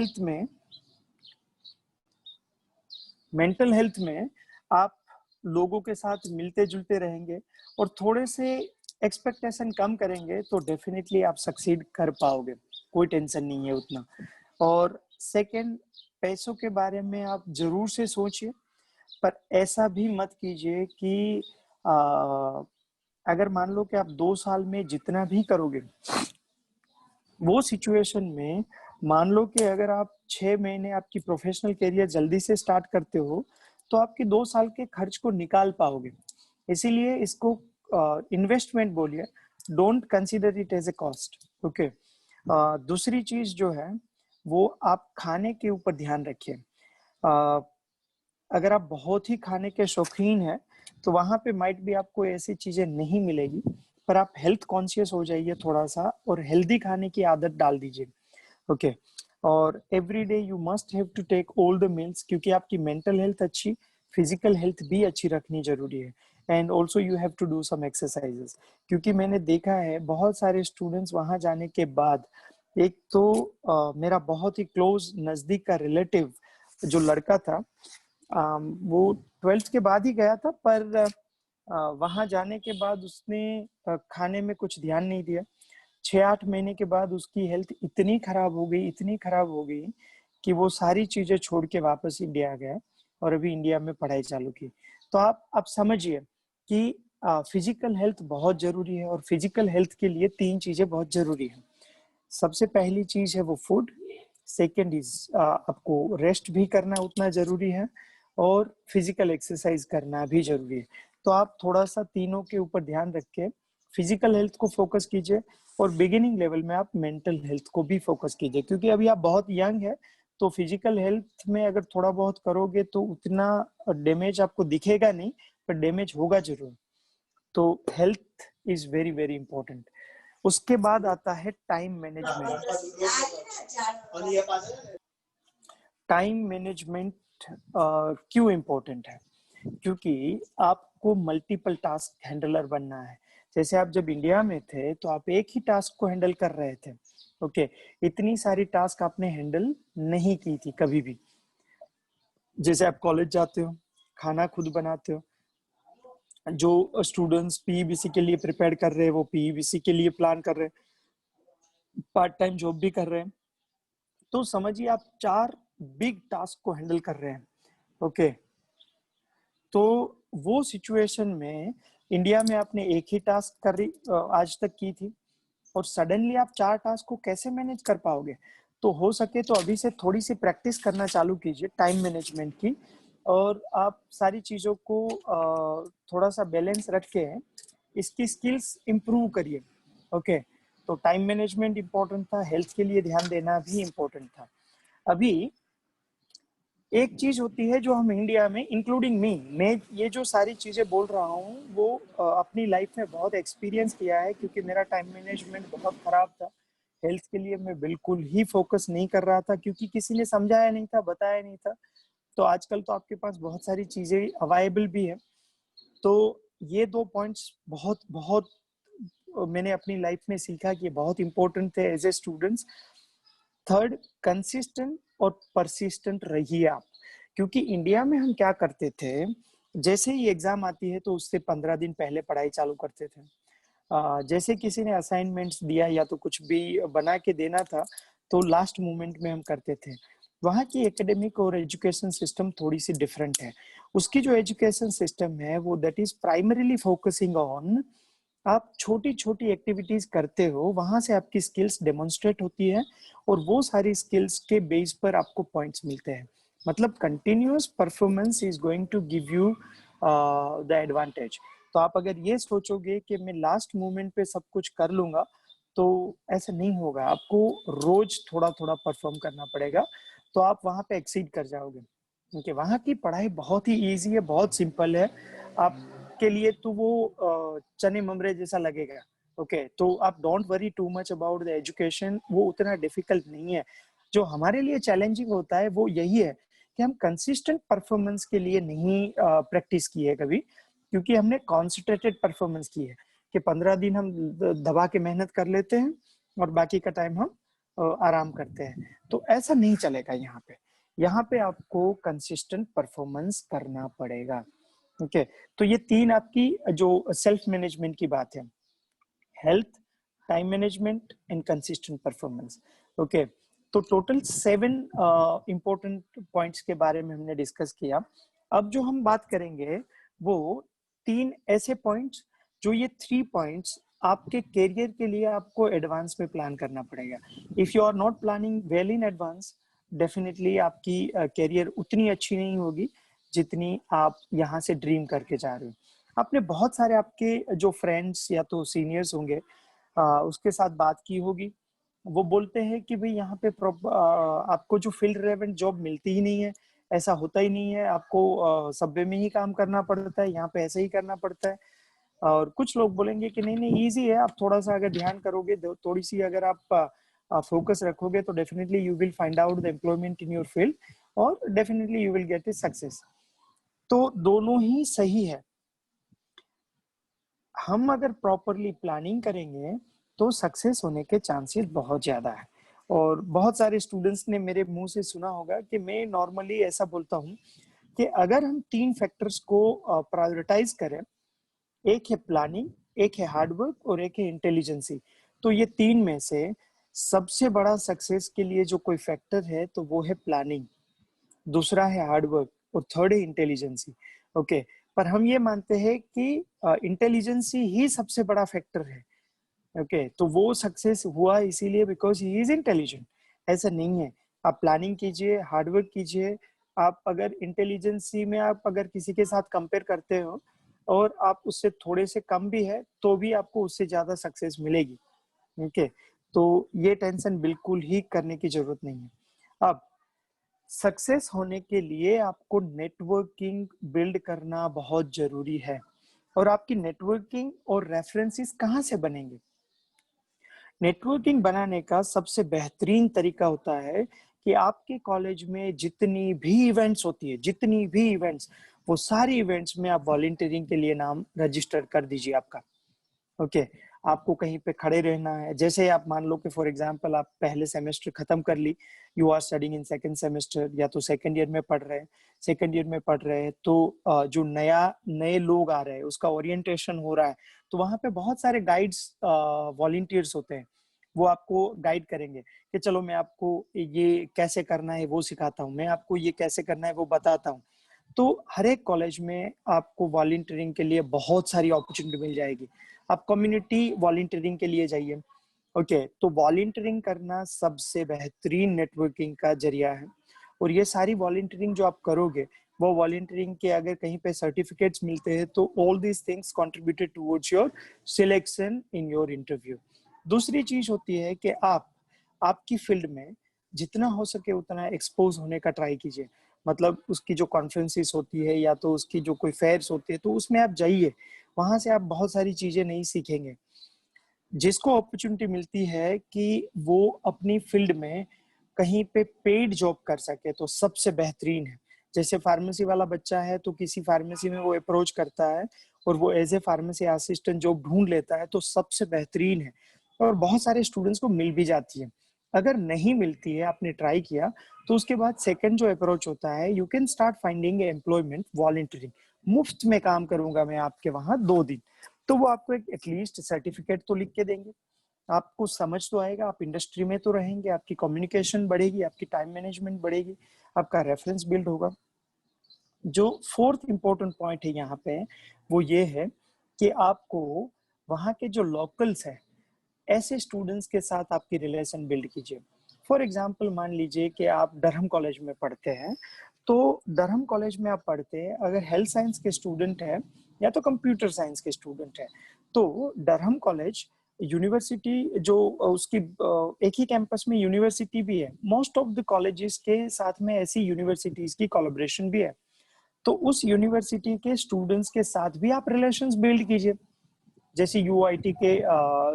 हेल्थ में आप लोगों के साथ मिलते जुलते रहेंगे और थोड़े से एक्सपेक्टेशन कम करेंगे तो डेफिनेटली आप सक्सीड कर पाओगे, कोई टेंशन नहीं है उतना। और सेकंड, पैसों के बारे में आप जरूर से सोचिए, पर ऐसा भी मत कीजिए कि अगर मान लो कि आप 2 साल में जितना भी करोगे, वो सिचुएशन में मान लो कि अगर आप 6 महीने आपकी प्रोफेशनल करियर जल्दी से स्टार्ट करते हो तो आपके 2 साल के खर्च को निकाल पाओगे। इसीलिए इसको इन्वेस्टमेंट बोलिए, don't consider it as a cost. Okay, दूसरी चीज जो है वो आप खाने के ऊपर ध्यान रखिए। अगर आप बहुत ही खाने के शौकीन हैं तो वहां पे माइट भी आपको ऐसी चीजें नहीं मिलेगी, पर आप हेल्थ कॉन्शियस हो जाइए थोड़ा सा और हेल्दी खाने की आदत डाल दीजिए। ओके, और every day you must have to take all the meals, क्योंकि आपकी मेंटल हेल्थ अच्छी, फिजिकल हेल्थ भी अच्छी रखनी जरूरी है। And also you have to do some exercises, क्योंकि मैंने देखा है बहुत सारे स्टूडेंट्स वहां जाने के बाद, एक तो मेरा बहुत ही क्लोज नजदीक का रिलेटिव जो लड़का था, वो 12th के बाद ही गया था, पर वहां जाने के बाद उसने खाने में कुछ ध्यान नहीं दिया। 6-8 महीने के बाद उसकी हेल्थ इतनी खराब हो गई कि वो सारी चीजें छोड़ के वापस इंडिया आ गया और अभी इंडिया में पढ़ाई चालू की। तो आप समझिए कि फिजिकल हेल्थ बहुत जरूरी है और फिजिकल हेल्थ के लिए 3 चीजें बहुत जरूरी है। सबसे पहली चीज है वो फूड, सेकेंड इज आपको रेस्ट भी करना उतना जरूरी है और फिजिकल एक्सरसाइज करना भी जरूरी है। तो आप थोड़ा सा तीनों के ऊपर ध्यान रख के फिजिकल हेल्थ को फोकस कीजिए और बिगिनिंग लेवल में आप मेंटल हेल्थ को भी फोकस कीजिए, क्योंकि अभी आप बहुत यंग है। तो फिजिकल हेल्थ में अगर थोड़ा बहुत करोगे तो उतना डैमेज आपको दिखेगा नहीं, पर डैमेज होगा जरूर। तो health is very very important. उसके बाद आता है टाइम मैनेजमेंट। टाइम मैनेजमेंट क्यों इम्पोर्टेंट है? क्योंकि आपको मल्टीपल टास्क हैंडलर बनना है। जैसे आप जब इंडिया में थे तो आप एक ही टास्क को हैंडल कर रहे थे। ओके, इतनी सारी टास्क आपने हैंडल नहीं की थी कभी भी। जैसे आप कॉलेज जाते हो, खाना खुद बनाते हो, जो स्टूडेंट्स पीईबीसी के लिए प्रिपेयर कर रहे हैं वो पीईबीसी के लिए प्लान कर रहे हैं, पार्ट टाइम जॉब भी कर रहे हैं। तो समझिए आप 4 बिग टास्क को हैंडल कर रहे हैं। ओके, तो वो सिचुएशन में इंडिया में आपने एक ही टास्क आज तक की थी और सडनली आप 4 टास्क को कैसे मैनेज कर पाओगे? तो हो सके तो अभी से थोड़ी सी प्रैक्टिस करना चालू कीजिए टाइम मैनेजमेंट की, और आप सारी चीजों को थोड़ा सा बैलेंस रख के इसकी स्किल्स इंप्रूव करिए। ओके, तो टाइम मैनेजमेंट इंपॉर्टेंट था, हेल्थ के लिए ध्यान देना भी इंपॉर्टेंट था। अभी एक चीज होती है जो हम इंडिया में, इंक्लूडिंग मैं ये जो सारी चीजें बोल रहा हूँ वो अपनी लाइफ में बहुत एक्सपीरियंस किया है, क्योंकि मेरा टाइम मैनेजमेंट बहुत खराब था। हेल्थ के लिए मैं बिल्कुल ही फोकस नहीं कर रहा था, क्योंकि किसी ने समझाया नहीं था, बताया नहीं था। तो आजकल तो आपके पास बहुत सारी चीजें अवेलेबल भी है। तो ये 2 पॉइंट्स बहुत बहुत मैंने अपनी लाइफ में सीखा कि बहुत इंपॉर्टेंट थे as a students. Third, consistent और परसिस्टेंट रहिए आप, क्योंकि इंडिया में हम क्या करते थे, जैसे ही एग्जाम आती है तो उससे 15 दिन पहले पढ़ाई चालू करते थे। जैसे किसी ने असाइनमेंट्स दिया या तो कुछ भी बना के देना था तो लास्ट मोमेंट में हम करते थे। वहाँ की एकेडमिक और एजुकेशन सिस्टम थोड़ी सी डिफरेंट है। उसकी जो एजुकेशन सिस्टम है वो that is primarily focusing on, आप छोटी छोटी एक्टिविटीज करते हो, वहां से आपकी स्किल्स डेमोन्स्ट्रेट होती है और वो सारी स्किल्स के बेस पर आपको पॉइंट्स मिलते हैं। मतलब continuous performance is going to give you the advantage. तो आप अगर ये सोचोगे कि मैं लास्ट मोमेंट पे सब कुछ कर लूंगा, तो ऐसा नहीं होगा। आपको रोज थोड़ा थोड़ा परफॉर्म करना पड़ेगा, तो आप वहां पे एक्सीड कर जाओगे। क्योंकि वहाँ की पढ़ाई बहुत ही इजी है, बहुत सिंपल है। आपके लिए तो वो चने ममरे जैसा लगेगा। ओके, तो आप don't worry too much about the education, वो उतना डिफिकल्ट नहीं है। जो हमारे लिए चैलेंजिंग होता है वो यही है कि हम कंसिस्टेंट परफॉर्मेंस के लिए नहीं प्रैक्टिस की है कभी, क्योंकि हमने कॉन्सेंट्रेटेड परफॉर्मेंस की है कि 15 दिन हम दबा के मेहनत कर लेते हैं और बाकी का टाइम हम आराम करते हैं। तो ऐसा नहीं चलेगा यहाँ पे। यहाँ पे आपको कंसिस्टेंट परफॉर्मेंस करना पड़ेगा। ओके, तो ये तीन आपकी जो सेल्फ मैनेजमेंट की बात है, health, time management and consistent performance. Okay, तो टोटल 7 इंपॉर्टेंट पॉइंट्स के बारे में हमने डिस्कस किया। अब जो हम बात करेंगे वो 3 ऐसे पॉइंट्स, जो ये 3 पॉइंट्स आपके करियर के लिए आपको एडवांस में प्लान करना पड़ेगा। If you are not planning well in advance, definitely आपकी करियर उतनी अच्छी नहीं होगी जितनी आप यहाँ से ड्रीम करके जा रहे हो। आपने बहुत सारे आपके जो फ्रेंड्स या तो सीनियर्स होंगे उसके साथ बात की होगी। वो बोलते हैं कि भाई यहाँ पे आपको जो फील्ड रेलेवेंट जॉब मिलती ही नहीं है, ऐसा होता ही नहीं है, आपको सबवे में ही काम करना पड़ता है, यहाँ पे ऐसे ही करना पड़ता है। और कुछ लोग बोलेंगे कि नहीं नहीं इजी है, आप थोड़ा सा अगर ध्यान करोगे, थोड़ी सी अगर आप फोकस रखोगे, तो definitely you will find out the employment in your field और definitely you will get a success. तो दोनों ही सही है। हम अगर प्रॉपरली प्लानिंग करेंगे तो सक्सेस होने के चांसेस बहुत ज्यादा है। और बहुत सारे स्टूडेंट्स ने मेरे मुंह से सुना होगा कि मैं नॉर्मली ऐसा बोलता हूँ कि अगर हम 3 फैक्टर्स को प्रायोरिटाइज करें, एक है प्लानिंग, एक है हार्डवर्क और एक है इंटेलिजेंसी, तो ये 3 में से सबसे बड़ा सक्सेस के लिए जो कोई फैक्टर है तो वो है प्लानिंग, दूसरा है हार्डवर्क और थर्ड है इंटेलिजेंसी। ओके, पर हम ये मानते हैं कि इंटेलिजेंसी ही सबसे बड़ा फैक्टर है। ओके, तो वो सक्सेस हुआ इसीलिए बिकॉज ही इज इंटेलिजेंट। ऐसा नहीं है। आप प्लानिंग कीजिए, हार्डवर्क कीजिए, आप अगर इंटेलिजेंसी में आप अगर किसी के साथ कंपेयर करते हो और आप उससे थोड़े से कम भी है तो भी आपको उससे ज्यादा सक्सेस मिलेगी। ओके, तो ये टेंशन बिल्कुल ही करने की जरूरत नहीं है। अब सक्सेस होने के लिए आपको नेटवर्किंग बिल्ड करना बहुत जरूरी है। और आपकी नेटवर्किंग और रेफरेंसेस कहाँ से बनेंगे? नेटवर्किंग बनाने का सबसे बेहतरीन तरीका होता है कि आपके कॉलेज में जितनी भी इवेंट्स होती है, जितनी भी इवेंट्स, वो सारी इवेंट्स में आप वॉलंटियरिंग के लिए नाम रजिस्टर कर दीजिए आपका। ओके, आपको कहीं पे खड़े रहना है। जैसे आप मान लो कि फॉर एग्जांपल आप पहले सेमेस्टर खत्म कर ली, you are studying in second semester या तो सेकंड ईयर में पढ़ रहे हैं, सेकंड ईयर में पढ़ रहे हैं, तो जो नए लोग आ रहे हैं उसका ओरिएंटेशन हो रहा है, तो वहां पे बहुत सारे गाइड्स वॉलंटियर्स होते हैं। वो आपको गाइड करेंगे कि चलो मैं आपको ये कैसे करना है वो सिखाता हूँ, मैं आपको ये कैसे करना है वो बताता हूँ। तो हर एक कॉलेज में आपको वॉलंटियरिंग के लिए बहुत सारी अपॉर्चुनिटी मिल जाएगी। आप कम्युनिटी वॉलंटियरिंग के लिए जाइए। ओके, तो वॉलंटियरिंग करना सबसे बेहतरीन नेटवर्किंग का जरिया है। और ये सारी वॉलंटियरिंग जो आप करोगे, वो वॉलंटियरिंग के अगर कहीं पे सर्टिफिकेट्स मिलते हैं तो all these things contributed towards your selection in your interview. दूसरी चीज होती है कि आप आपकी फील्ड में जितना हो सके उतना एक्सपोज होने का ट्राई कीजिए। मतलब उसकी जो कॉन्फ्रेंसेस होती है या तो उसकी जो कोई फेयर्स होती है तो उसमें आप जाइए। वहां से आप बहुत सारी चीजें नहीं सीखेंगे। जिसको अपॉर्चुनिटी मिलती है कि वो अपनी फील्ड में कहीं पे पेड जॉब कर सके तो सबसे बेहतरीन है। जैसे फार्मेसी वाला बच्चा है तो किसी फार्मेसी में वो अप्रोच करता है और वो as a pharmacy assistant job ढूंढ लेता है तो सबसे बेहतरीन है। और बहुत सारे स्टूडेंट्स को मिल भी जाती है। अगर नहीं मिलती है, आपने ट्राई किया, तो उसके बाद सेकंड जो अप्रोच होता है, you can start finding employment volunteering. मुफ्त में काम करूंगा मैं आपके वहां 2 दिन, तो वो आपको एक एटलीस्ट सर्टिफिकेट तो लिख के देंगे। आपको समझ तो आएगा, आप इंडस्ट्री में तो रहेंगे, आपकी कम्युनिकेशन बढ़ेगी, आपकी टाइम मैनेजमेंट बढ़ेगी, आपका रेफरेंस बिल्ड होगा। जो फोर्थ इंपॉर्टेंट पॉइंट है यहाँ पे वो ये है कि आपको वहाँ के जो लोकल्स है ऐसे स्टूडेंट्स के साथ आपकी रिलेशन बिल्ड कीजिए। फॉर एग्जाम्पल मान लीजिए कि आप डरहम कॉलेज में पढ़ते हैं, तो डरहम कॉलेज में आप पढ़ते हैं, अगर हेल्थ साइंस के स्टूडेंट है या तो कंप्यूटर साइंस के स्टूडेंट है, तो डरहम कॉलेज यूनिवर्सिटी जो उसकी एक ही कैंपस में यूनिवर्सिटी भी है, मोस्ट ऑफ द कॉलेजेस के साथ में ऐसी यूनिवर्सिटीज की कोलैबोरेशन भी है, तो उस यूनिवर्सिटी के स्टूडेंट्स के साथ भी आप रिलेशंस बिल्ड कीजिए। जैसे यूआईटी के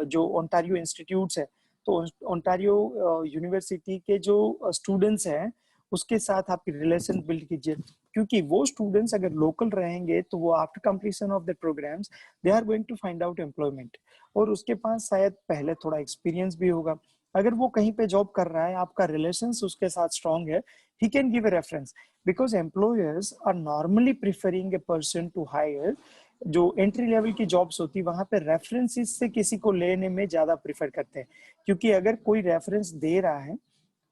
जो ओंटारियो इंस्टीट्यूट्स है, तो ओंटारियो यूनिवर्सिटी के जो स्टूडेंट्स हैं उसके साथ आप रिलेशन बिल्ड कीजिए, क्योंकि वो स्टूडेंट्स अगर लोकल रहेंगे तो वो after completion of the programmes they are going to find out employment, और उसके पास शायद पहले थोड़ा एक्सपीरियंस भी होगा। अगर वो कहीं पे जॉब कर रहा है, आपका रिलेशंस उसके साथ स्ट्रांग है, he can give a reference because employers are normally preferring a person to hire। जो एंट्री लेवल की जॉब्स होती है वहां पे रेफरेंसेस से किसी को लेने में ज्यादा प्रिफर करते हैं, क्योंकि अगर कोई रेफरेंस दे रहा है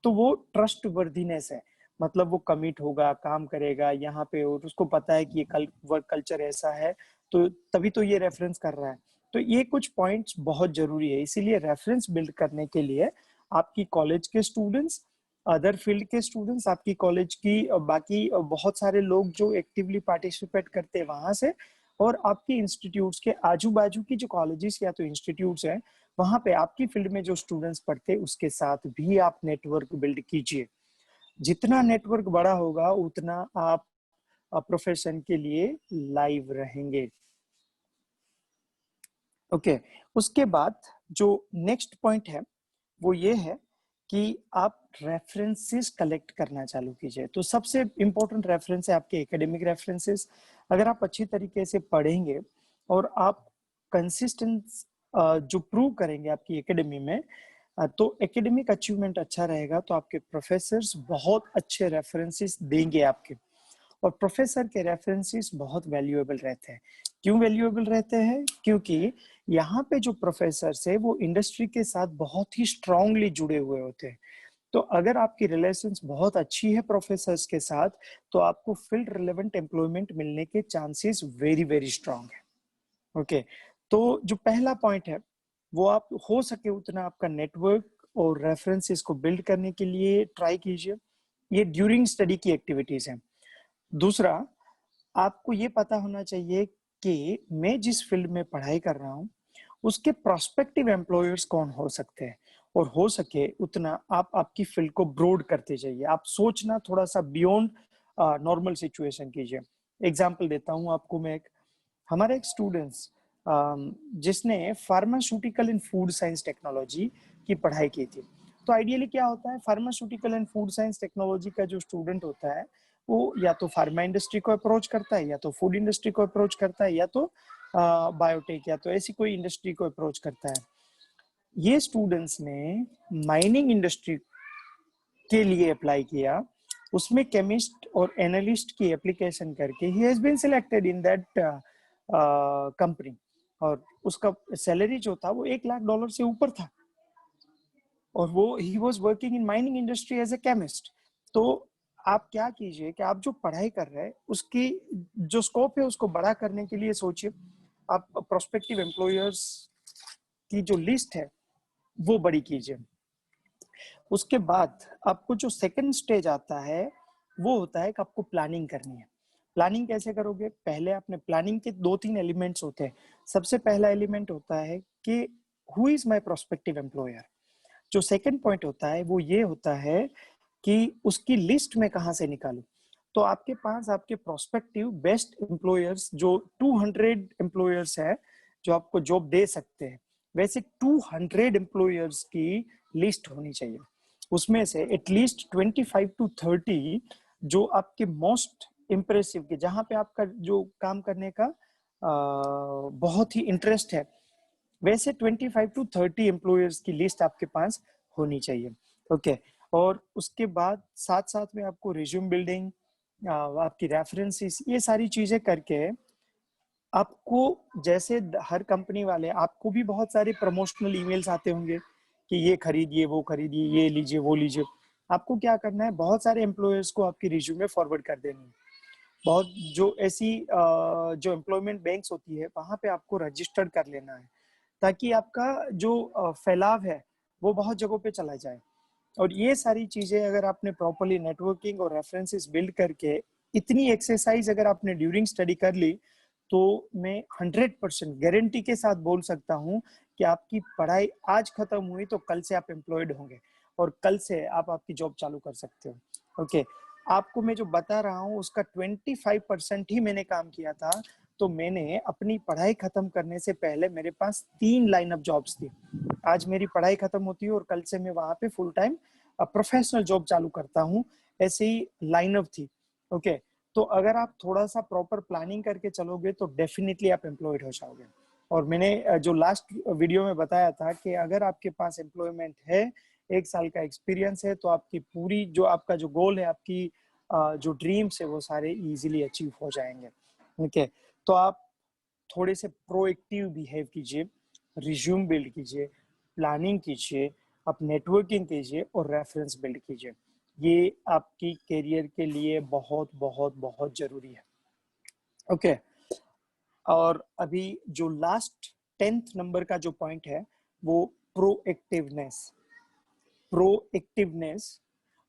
तो वो ट्रस्ट वर्दीनेस है, मतलब वो कमिट होगा, काम करेगा यहाँ पे, और उसको पता है कि ये वर्क कल्चर ऐसा है, तो तभी तो ये रेफरेंस कर रहा है। तो ये कुछ पॉइंट्स बहुत जरूरी है, इसीलिए रेफरेंस बिल्ड करने के लिए आपकी कॉलेज के स्टूडेंट्स, अदर फील्ड के स्टूडेंट्स, आपकी कॉलेज की बाकी बहुत सारे लोग जो एक्टिवली पार्टिसिपेट करते हैं वहां से, और आपके इंस्टीट्यूट्स के आजू बाजू की जो कॉलेजेस या तो इंस्टीट्यूट्स हैं वहां पे आपकी फील्ड में जो स्टूडेंट्स पढ़ते हैं उसके साथ भी आप नेटवर्क बिल्ड कीजिए। जितना नेटवर्क बड़ा होगा उतना आप प्रोफेशन के लिए लाइव रहेंगे। ओके, उसके बाद जो नेक्स्ट पॉइंट है वो ये है कि आप रेफरेंसेस कलेक्ट करना चालू कीजिए। तो सबसे इंपॉर्टेंट रेफरेंस है आपके एकेडमिक रेफरेंसेस। अगर आप अच्छी तरीके से पढ़ेंगे और आप कंसिस्टेंट जो प्रूव करेंगे आपकी एकेडमी में, तो एकेडमिक अचीवमेंट अच्छा रहेगा, तो आपके प्रोफेसर्स बहुत अच्छे रेफरेंसेस देंगे आपके, और प्रोफेसर के रेफरेंसेस बहुत वैल्यूएबल रहते हैं। क्यों वैल्यूएबल रहते हैं? क्योंकि यहाँ पे जो प्रोफेसर है वो इंडस्ट्री के साथ बहुत ही स्ट्रांगली जुड़े हुए होते हैं। तो अगर आपकी रिलेशंस बहुत अच्छी है प्रोफेसर्स के साथ, तो आपको फील्ड रिलेवेंट एम्प्लॉयमेंट मिलने के चांसेस वेरी वेरी स्ट्रांग है। ओके, तो जो पहला पॉइंट है वो आप हो सके उतना आपका नेटवर्क और रेफरेंसेस को बिल्ड करने के लिए ट्राई कीजिए। ये ड्यूरिंग स्टडी की एक्टिविटीज है। दूसरा, आपको ये पता होना चाहिए कि मैं जिस फील्ड में पढ़ाई कर रहा हूँ उसके प्रोस्पेक्टिव एम्प्लॉयर्स कौन हो सकते हैं, और हो सके उतना आप आपकी फील्ड को ब्रॉड करते जाइए। आप सोचना थोड़ा सा बियॉन्ड नॉर्मल सिचुएशन कीजिए। एग्जाम्पल देता हूँ आपको मैं एक, हमारे एक स्टूडेंट्स जिसने pharmaceutical and food science technology की पढ़ाई की थी। तो आइडियली क्या होता है, pharmaceutical and food science technology का जो स्टूडेंट होता है वो या तो फार्मा इंडस्ट्री को अप्रोच करता है, या तो फूड इंडस्ट्री को अप्रोच करता है, या तो बायोटेक या तो ऐसी कोई इंडस्ट्री को अप्रोच करता है। ये स्टूडेंट्स ने माइनिंग इंडस्ट्री के लिए अप्लाई किया, उसमें केमिस्ट और एनालिस्ट की एप्लीकेशन करके he has been selected in that company, और उसका सैलरी जो था वो $1 लाख से ऊपर था, और वो he was working in mining industry as a chemist. तो आप क्या कीजिए कि आप जो पढ़ाई कर रहे हैं उसकी जो स्कोप है उसको बड़ा करने के लिए सोचिए। आप प्रोस्पेक्टिव एम्प्लॉयर्स की जो लिस्ट है वो बड़ी कीजिए। उसके बाद आपको जो सेकंड स्टेज आता है वो होता है कि आपको प्लानिंग करनी है। प्लानिंग कैसे करोगे? पहले आपने प्लानिंग के 2-3 एलिमेंट्स होते हैं। सबसे पहला एलिमेंट होता है कि who is my prospective employer. जो सेकंड पॉइंट होता है वो ये होता है कि उसकी लिस्ट में कहां से निकालूं। तो आपके पास आपके प्रोस्पेक्टिव बेस्ट एम्प्लॉयर्स जो 200 एम्प्लॉयर्स है जो आपको जॉब दे सकते हैं, वैसे 200 एम्प्लॉयर्स की लिस्ट होनी चाहिए। उसमें से एटलीस्ट 25 to 30 जो आपके मोस्ट इम्प्रेसिव के, जहां पे आपका जो काम करने का बहुत ही इंटरेस्ट है, वैसे 25 to 30 एम्प्लॉयर्स की लिस्ट आपके पास होनी चाहिए। ओके, और उसके बाद साथ साथ में आपको रिज्यूम बिल्डिंग, आपकी रेफरेंसेस, ये सारी चीजें करके आपको जैसे हर कंपनी वाले, आपको भी बहुत सारे प्रमोशनल ईमेल्स आते होंगे कि ये खरीदिए, वो खरीदिए, ये लीजिए, वो लीजिए। आपको क्या करना है, बहुत सारे एम्प्लॉयर्स को आपकी रिज्यूमे फॉरवर्ड कर देनी है। बहुत जो ऐसी जो एम्प्लॉयमेंट बैंक्स होती है वहां पे आपको रजिस्टर्ड कर लेना है, ताकि आपका जो फैलाव है वो बहुत जगहों पे चला जाए। और ये सारी चीजें अगर आपने प्रॉपर्ली नेटवर्किंग और रेफरेंसेस बिल्ड करके, इतनी एक्सरसाइज अगर आपने ड्यूरिंग स्टडी कर ली, तो मैं 100% गारंटी के साथ बोल सकता हूँ कि आपकी पढ़ाई आज खत्म हुई तो कल से आप एम्प्लॉयड होंगे और कल से आप आपकी जॉब चालू कर सकते हो। ओके, आपको मैं जो बता रहा हूँ उसका 25% ही मैंने काम किया था। तो मैंने अपनी पढ़ाई खत्म करने से पहले मेरे पास 3 लाइन अप जॉब्स थी। आज मेरी पढ़ाई खत्म होती है और कल से मैं वहां पे फुल टाइम प्रोफेशनल जॉब चालू करता हूँ। ऐसे ही लाइनअप थी। ओके, तो अगर आप थोड़ा सा प्रॉपर प्लानिंग करके चलोगे तो डेफिनेटली आप एम्प्लॉयड हो जाओगे। और मैंने जो लास्ट वीडियो में बताया था कि अगर आपके पास एम्प्लॉयमेंट है, 1 साल का एक्सपीरियंस है, तो आपकी पूरी जो आपका जो गोल है, आपकी जो ड्रीम्स है, वो सारे इजीली अचीव हो जाएंगे। ओके, तो आप थोड़े से प्रोएक्टिव बिहेव कीजिए, रिज्यूम बिल्ड कीजिए, प्लानिंग कीजिए, आप नेटवर्किंग कीजिए और रेफरेंस बिल्ड कीजिए। ये आपकी करियर के लिए बहुत बहुत बहुत जरूरी है। ओके, और अभी जो लास्ट 10th नंबर का जो पॉइंट है वो प्रोएक्टिवनेस। प्रोएक्टिवनेस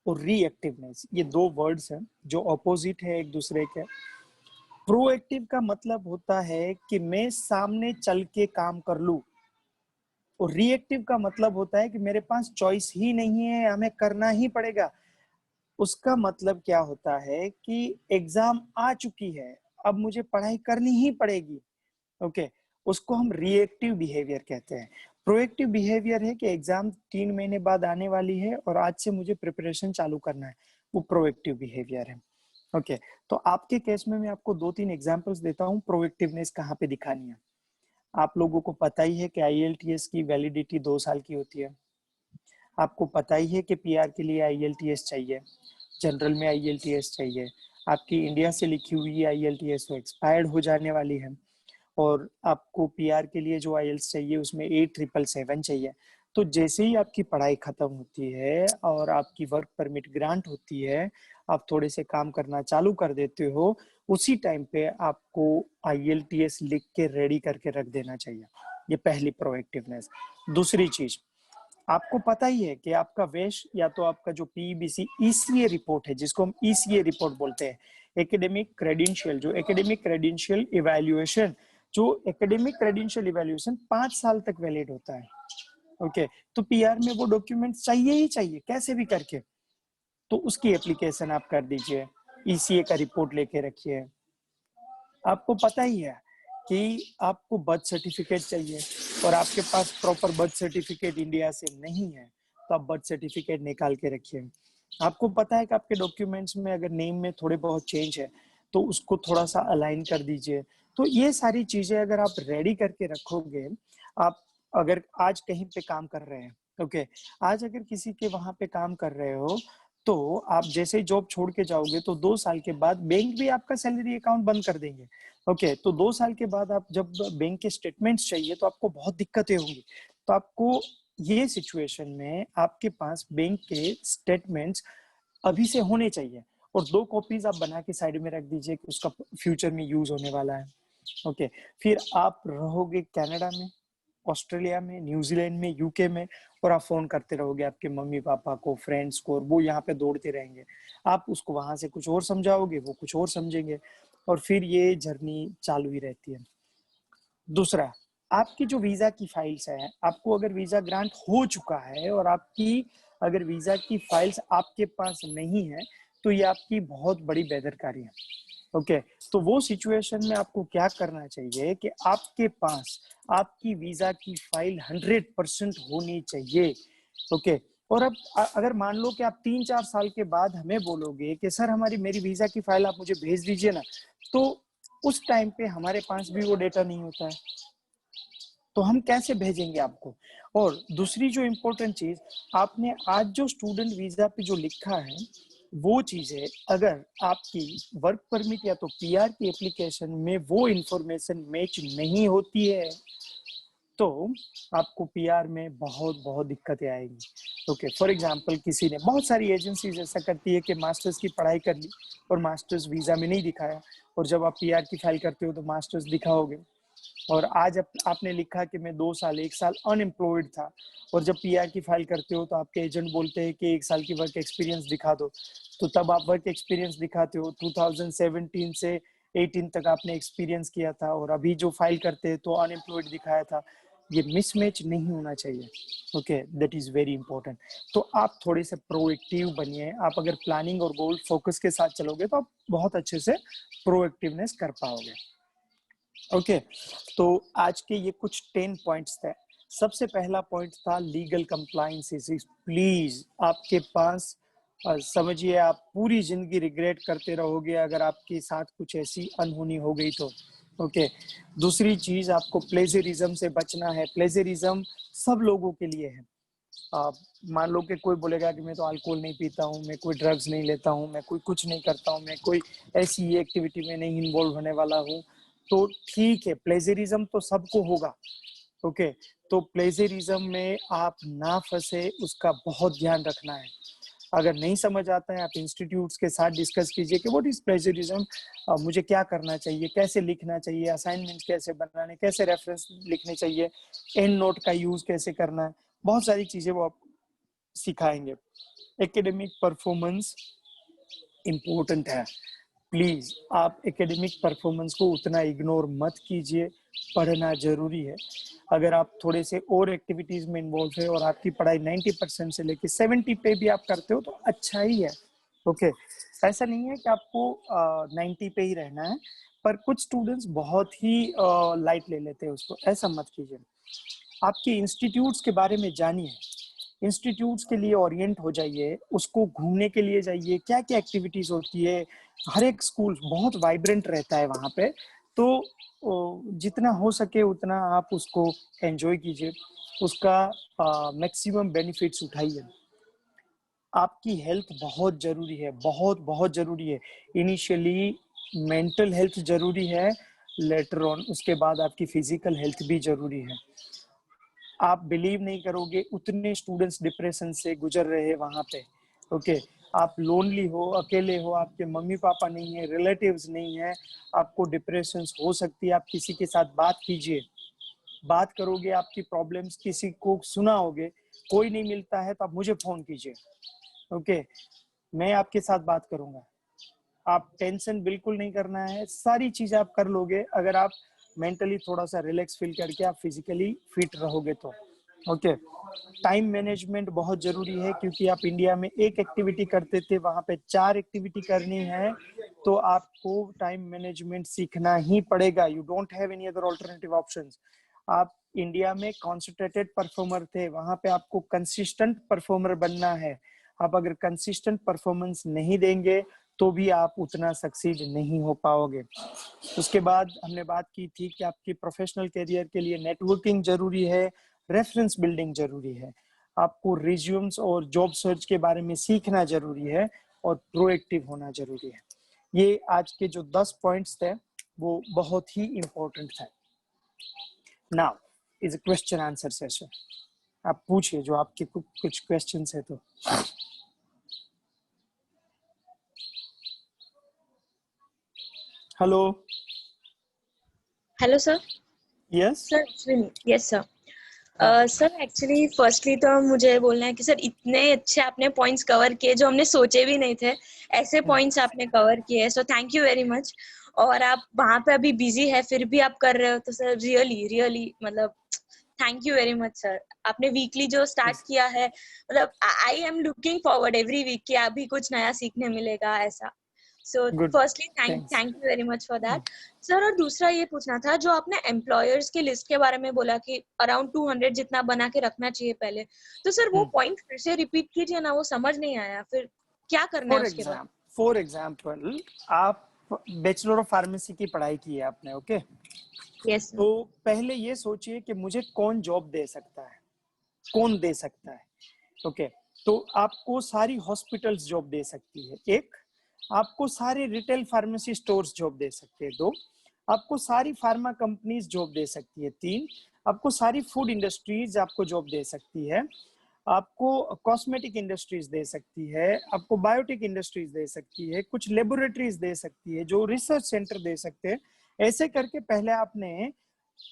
और रिएक्टिवनेस, ये दो वर्ड्स हैं जो ऑपोजिट है एक दूसरे के। प्रोएक्टिव का मतलब होता है कि मैं सामने चल के काम कर लूं, और रिएक्टिव का मतलब होता है कि मेरे पास चॉइस ही नहीं है, हमें करना ही पड़ेगा। उसका मतलब क्या होता है कि एग्जाम आ चुकी है, अब मुझे पढ़ाई करनी ही पड़ेगी। ओके, उसको हम रिएक्टिव बिहेवियर कहते हैं। प्रोएक्टिव बिहेवियर है कि एग्जाम 3 महीने बाद आने वाली है और आज से मुझे प्रिपरेशन चालू करना है, वो प्रोएक्टिव बिहेवियर है। ओके, तो आपके केस में मैं आपको 2-3 एग्जांपल्स देता हूँ प्रोएक्टिवनेस कहाँ पे दिखानी है। आप लोगों को पता ही है कि आईएलटीएस की वैलिडिटी 2 साल की होती है। आपको पता ही है कि पीआर के लिए आईएलटीएस चाहिए, जनरल में आईएलटीएस चाहिए। आपकी इंडिया से लिखी हुई आईएलटीएस तो एक्सपायर्ड हो जाने वाली है, और आपको पीआर के लिए जो आईएल्स चाहिए उसमें 8777 चाहिए। तो जैसे ही आपकी पढ़ाई खत्म होती है और आपकी वर्क परमिट ग्रांट होती है, आप थोड़े से काम करना चालू कर देते हो, उसी टाइम पे आपको आईएलटीएस लिख के रेडी करके रख देना चाहिए। ये पहली प्रोएक्टिवनेस। दूसरी चीज, आपको पता ही है कि आपका वेश या तो आपका जो पीईबीसी ईसीए रिपोर्ट है, जिसको हम ईसीए रिपोर्ट बोलते हैं, एकेडमिक क्रेडेंशियल, जो एकेडमिक क्रेडेंशियल इवैल्यूएशन, जो एकेडमिक क्रेडेंशियल इवैल्यूएशन 5 साल तक वैलिड होता है। ओके, तो पीआर में वो डॉक्यूमेंट चाहिए ही चाहिए कैसे भी करके। तो उसकी एप्लीकेशन आप कर दीजिए, ईसीए का रिपोर्ट लेके रखिए। आपको पता ही है कि आपको बर्थ सर्टिफिकेट चाहिए और आपके पास प्रॉपर बर्थ सर्टिफिकेट इंडिया से नहीं है, तो आप बर्थ सर्टिफिकेट निकाल के रखिए। आपको पता है कि आपके डॉक्यूमेंट्स में अगर नेम में थोड़े बहुत चेंज है तो उसको थोड़ा सा अलाइन कर दीजिए। तो ये सारी चीजें अगर आप रेडी करके रखोगे, आप अगर आज कहीं पे काम कर रहे हैं, ओके, आज अगर किसी के वहां पे काम कर रहे हो, तो आप जैसे ही जॉब छोड़ के जाओगे तो 2 साल के बाद बैंक भी आपका सैलरी अकाउंट बंद कर देंगे। ओके, तो 2 साल के बाद आप जब बैंक के स्टेटमेंट्स चाहिए तो आपको बहुत दिक्कतें होंगी। तो आपको ये सिचुएशन में आपके पास बैंक के स्टेटमेंट्स अभी से होने चाहिए, और 2 कॉपीज आप बना के साइड में रख दीजिए कि उसका फ्यूचर में यूज होने वाला है। ओके, फिर आप रहोगे कनाडा में, ऑस्ट्रेलिया में, न्यूजीलैंड में, यूके में, और आप फोन करते रहोगे आपके मम्मी पापा को, फ्रेंड्स को, और वो यहाँ पे दौड़ते रहेंगे। आप उसको वहां से कुछ और समझाओगे, वो कुछ और समझेंगे, और फिर ये जर्नी चालू ही रहती है। दूसरा, आपकी जो वीजा की फाइल्स है, आपको अगर वीजा ग्रांट हो चुका है और आपकी अगर वीजा की फाइल्स आपके पास नहीं है, तो ये आपकी बहुत बड़ी बेदरकारी है। ओके, तो वो सिचुएशन में आपको क्या करना चाहिए कि आपके पास आपकी वीजा की फाइल 100% होनी चाहिए। ओके, और अब अगर मान लो कि आप 3-4 साल के बाद हमें बोलोगे कि सर हमारी मेरी वीजा की फाइल आप मुझे भेज दीजिए ना, तो उस टाइम पे हमारे पास भी वो डेटा नहीं होता है, तो हम कैसे भेजेंगे आपको। और दूसरी जो इम्पोर्टेंट चीज, आपने आज जो स्टूडेंट वीजा पे जो लिखा है वो चीजें अगर आपकी वर्क परमिट या तो पीआर की एप्लीकेशन में वो इंफॉर्मेशन मैच नहीं होती है तो आपको पीआर में बहुत बहुत दिक्कतें आएंगी। ओके, फॉर एग्जांपल किसी ने, बहुत सारी एजेंसीज ऐसा करती है कि मास्टर्स की पढ़ाई कर ली और मास्टर्स वीजा में नहीं दिखाया, और जब आप पीआर की फाइल करते हो तो मास्टर्स दिखाओगे, और आज आपने लिखा कि मैं 2 साल 1 साल अनएम्प्लॉयड था, और जब पीआर की फाइल करते हो तो आपके एजेंट बोलते हैं कि 1 साल की वर्क एक्सपीरियंस दिखा दो, तो तब आप वर्क एक्सपीरियंस दिखाते हो 2017 से 18 तक आपने एक्सपीरियंस किया था, और अभी जो फाइल करते हैं तो अनएम्प्लॉयड दिखाया था। ये मिसमैच नहीं होना चाहिए। Okay, that is very important. तो आप थोड़े से प्रोएक्टिव बनिए। आप अगर प्लानिंग और गोल फोकस के साथ चलोगे तो आप बहुत अच्छे से प्रोएक्टिवनेस कर पाओगे। ओके, तो आज के ये कुछ 10 पॉइंट्स थे। सबसे पहला पॉइंट था लीगल कंप्लायंसेस। प्लीज आपके पास, समझिए आप पूरी जिंदगी रिग्रेट करते रहोगे अगर आपके साथ कुछ ऐसी अनहोनी हो गई तो। ओके, दूसरी चीज, आपको प्लेजरिज्म से बचना है। प्लेजरिज्म सब लोगों के लिए है। मान लो कि कोई बोलेगा कि मैं तो अल्कोहल नहीं पीता हूँ, मैं कोई ड्रग्स नहीं लेता हूँ, मैं कोई कुछ नहीं करता हूँ, मैं कोई ऐसी एक्टिविटी में नहीं इन्वॉल्व होने वाला हूँ, तो ठीक है, प्लेजरिज्म तो सबको होगा। ओके, तो प्लेजरिज्म में आप ना फंसे, उसका बहुत ध्यान रखना है। अगर नहीं समझ आता है, आप इंस्टीट्यूट्स के साथ डिस्कस कीजिए कि व्हाट इज प्लेजरिज्म, मुझे क्या करना चाहिए, कैसे लिखना चाहिए, असाइनमेंट कैसे बनाने, कैसे रेफरेंस लिखने चाहिए, एंड नोट का यूज कैसे करना है, बहुत सारी चीजें वो आप सिखाएंगे। एकेडमिक परफॉर्मेंस इम्पोर्टेंट है। प्लीज आप एकेडमिक परफॉर्मेंस को उतना इग्नोर मत कीजिए, पढ़ना जरूरी है। अगर आप थोड़े से और एक्टिविटीज में इन्वॉल्व है और आपकी पढ़ाई 90% से लेके 70 पे भी आप करते हो तो अच्छा ही है। ओके, ऐसा नहीं है कि आपको 90 पे ही रहना है, पर कुछ स्टूडेंट्स बहुत ही लाइट ले लेते हैं उसको, ऐसा मत कीजिए। आपके इंस्टीट्यूट्स के बारे में जानिए, इंस्टीट्यूट्स के लिए ओरिएंट हो जाइए, उसको घूमने के लिए जाइए, क्या क्या एक्टिविटीज होती है। हर एक स्कूल बहुत वाइब्रेंट रहता है वहाँ पे, तो जितना हो सके उतना आप उसको एंजॉय कीजिए, उसका मैक्सिमम बेनिफिट्स उठाइए। आपकी हेल्थ बहुत जरूरी है, बहुत बहुत जरूरी है। इनिशियली मेंटल हेल्थ जरूरी है, लेटर ऑन उसके बाद आपकी फिजिकल हेल्थ भी जरूरी है। आप बिलीव नहीं करोगे, उतने स्टूडेंट्स डिप्रेशन से गुजर रहे हैं वहां पे। ओके, आप लोनली हो, अकेले हो, आपके मम्मी पापा नहीं है, रिलेटिव्स नहीं है, आपको डिप्रेशन हो सकती है। आप किसी के साथ बात कीजिए, बात करोगे, आपकी प्रॉब्लम्स किसी को सुनाओगे, कोई नहीं मिलता है तो आप मुझे फोन कीजिए। ओके, मैं आपके साथ बात करूंगा। आप टेंशन बिल्कुल नहीं करना है, सारी चीजें आप कर लोगे अगर आप मेंटली थोड़ा सा रिलैक्स फील करके आप फिजिकली फिट रहोगे तो। ओके, टाइम मैनेजमेंट बहुत जरूरी है, क्योंकि आप इंडिया में एक एक्टिविटी करते थे, वहां पे 4 एक्टिविटी करनी है, तो आपको टाइम मैनेजमेंट सीखना ही पड़ेगा। You don't have any other alternative options. आप इंडिया में कॉन्सेंट्रेटेड परफॉर्मर थे, वहां पे आपको कंसिस्टेंट परफॉर्मर बनना है। आप अगर कंसिस्टेंट परफॉर्मेंस नहीं देंगे तो भी आप उतना सक्सीड नहीं हो पाओगे। उसके बाद हमने बात की थी कि आपकी प्रोफेशनल करियर के लिए नेटवर्किंग जरूरी है, रेफरेंस बिल्डिंग जरूरी है, आपको रिज्यूम्स और जॉब सर्च के बारे में सीखना जरूरी है, और प्रोएक्टिव होना जरूरी है। ये आज के जो 10 पॉइंट्स थे वो बहुत ही इंपॉर्टेंट थे। Now is a question answer session. आप पूछिए जो आपके कुछ क्वेश्चंस है तो। Hello. Hello sir. Yes. Sir actually yes sir. Sir actually firstly तो मुझे बोलना है कि सर इतने अच्छे आपने पॉइंट्स कवर किए जो हमने सोचे भी नहीं थे, ऐसे पॉइंट्स आपने कवर किए, so thank you very much. और आप वहाँ पे अभी बिजी है फिर भी आप कर रहे हो, तो सर रियली रियली मतलब thank you very much sir. आपने वीकली जो स्टार्ट किया है, मतलब I am looking forward every week कि अभी कुछ नया सीखने मिलेगा ऐसा। So good, firstly thank thanks. Thank you very much for that sir. और दूसरा ये पूछना था, जो आपने एम्प्लॉयर्स की लिस्ट के बारे में बोला कि अराउंड 200 जितना बना के रखना चाहिए पहले, तो सर वो पॉइंट फिर से रिपीट कीजिए ना, वो समझ नहीं आया। फिर क्या करना है उसके बाद? फॉर एग्जाम्पल आप बैचलर ऑफ फार्मेसी की पढ़ाई की है आपने। ओके, यस तो पहले ये सोचिए कि मुझे कौन जॉब दे सकता है, कौन दे सकता है। ओके, तो आपको सारी हॉस्पिटल्स जॉब दे सकती है, एक आपको सारे रिटेल फार्मेसी स्टोर्स जॉब दे सकते हैं, दो आपको सारी फार्मा कंपनीज जॉब दे सकती है, तीन आपको सारी फूड इंडस्ट्रीज आपको जॉब दे सकती है, आपको कॉस्मेटिक इंडस्ट्रीज दे सकती है, आपको बायोटेक इंडस्ट्रीज दे सकती है, कुछ लेबोरेटरीज दे सकती है, जो रिसर्च सेंटर दे सकते हैं। ऐसे करके पहले आपने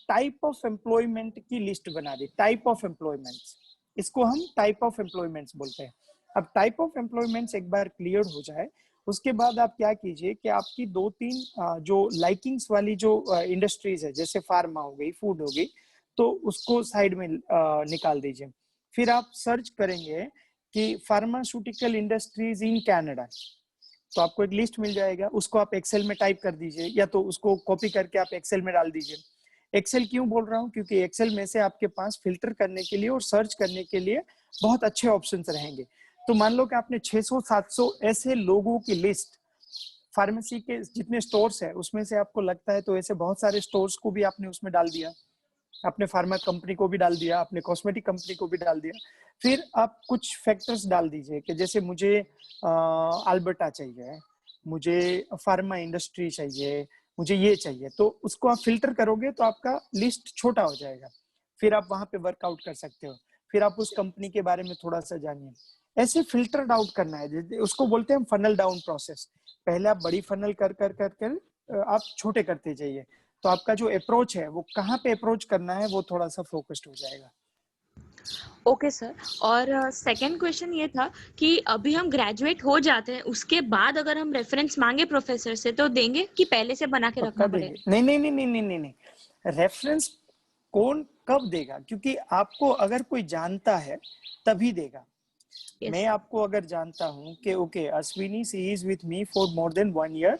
टाइप ऑफ एम्प्लॉयमेंट की लिस्ट बना दी, टाइप ऑफ एम्प्लॉयमेंट्स, इसको हम टाइप ऑफ एम्प्लॉयमेंट्स बोलते हैं। अब टाइप ऑफ एम्प्लॉयमेंट्स एक बार क्लियर हो जाए, उसके बाद आप क्या कीजिए कि आपकी दो तीन जो लाइकिंग्स वाली जो इंडस्ट्रीज है, जैसे फार्मा हो गई, फूड हो गई, तो उसको साइड में निकाल दीजिए। फिर आप सर्च करेंगे कि फार्मास्यूटिकल इंडस्ट्रीज इन कनाडा, तो आपको एक लिस्ट मिल जाएगा, उसको आप एक्सेल में टाइप कर दीजिए, या तो उसको कॉपी करके आप एक्सेल में डाल दीजिए। एक्सेल क्यों बोल रहा हूँ, क्योंकि एक्सेल में से आपके पास फिल्टर करने के लिए और सर्च करने के लिए बहुत अच्छे ऑप्शंस रहेंगे। तो मान लो कि आपने 600-700 ऐसे लोगों की लिस्ट, फार्मेसी के जितने स्टोर्स है उसमें से आपको लगता है, तो ऐसे बहुत सारे स्टोर्स को भी आपने उसमें डाल दिया, अपने फार्मा कंपनी को भी डाल दिया, अपने कॉस्मेटिक कंपनी को भी डाल दिया। फिर आप कुछ फैक्टर्स डाल दीजिए कि जैसे मुझे अल्बर्टा चाहिए, मुझे फार्मा इंडस्ट्री चाहिए, मुझे ये चाहिए, तो उसको आप फिल्टर करोगे तो आपका लिस्ट छोटा हो जाएगा। फिर आप वहां पे वर्कआउट कर सकते हो, फिर आप उस कंपनी के बारे में थोड़ा सा जानिए। ऐसे फिल्टर आउट करना है, उसको बोलते हैं हम फनल डाउन प्रोसेस। पहले आप बड़ी फनल कर कर कर कर आप छोटे करते जाइए, तो आपका जो अप्रोच है वो कहाँ पे अप्रोच करना है वो थोड़ा सा फोकस्ड हो जाएगा। ओके सर, और सेकंड क्वेश्चन ये था कि अभी हम ग्रेजुएट हो जाते हैं, उसके बाद अगर हम रेफरेंस मांगे प्रोफेसर से तो देंगे कि पहले से बना के पक्का रखना देंगे। पड़ेगा? नहीं नहीं नहीं नहीं नहीं नहीं, नहीं। रेफरेंस कौन कब देगा, क्योंकि आपको अगर कोई जानता है तभी देगा। मैं आपको अगर जानता हूं कि okay Ashwini she is with me for more than 1 year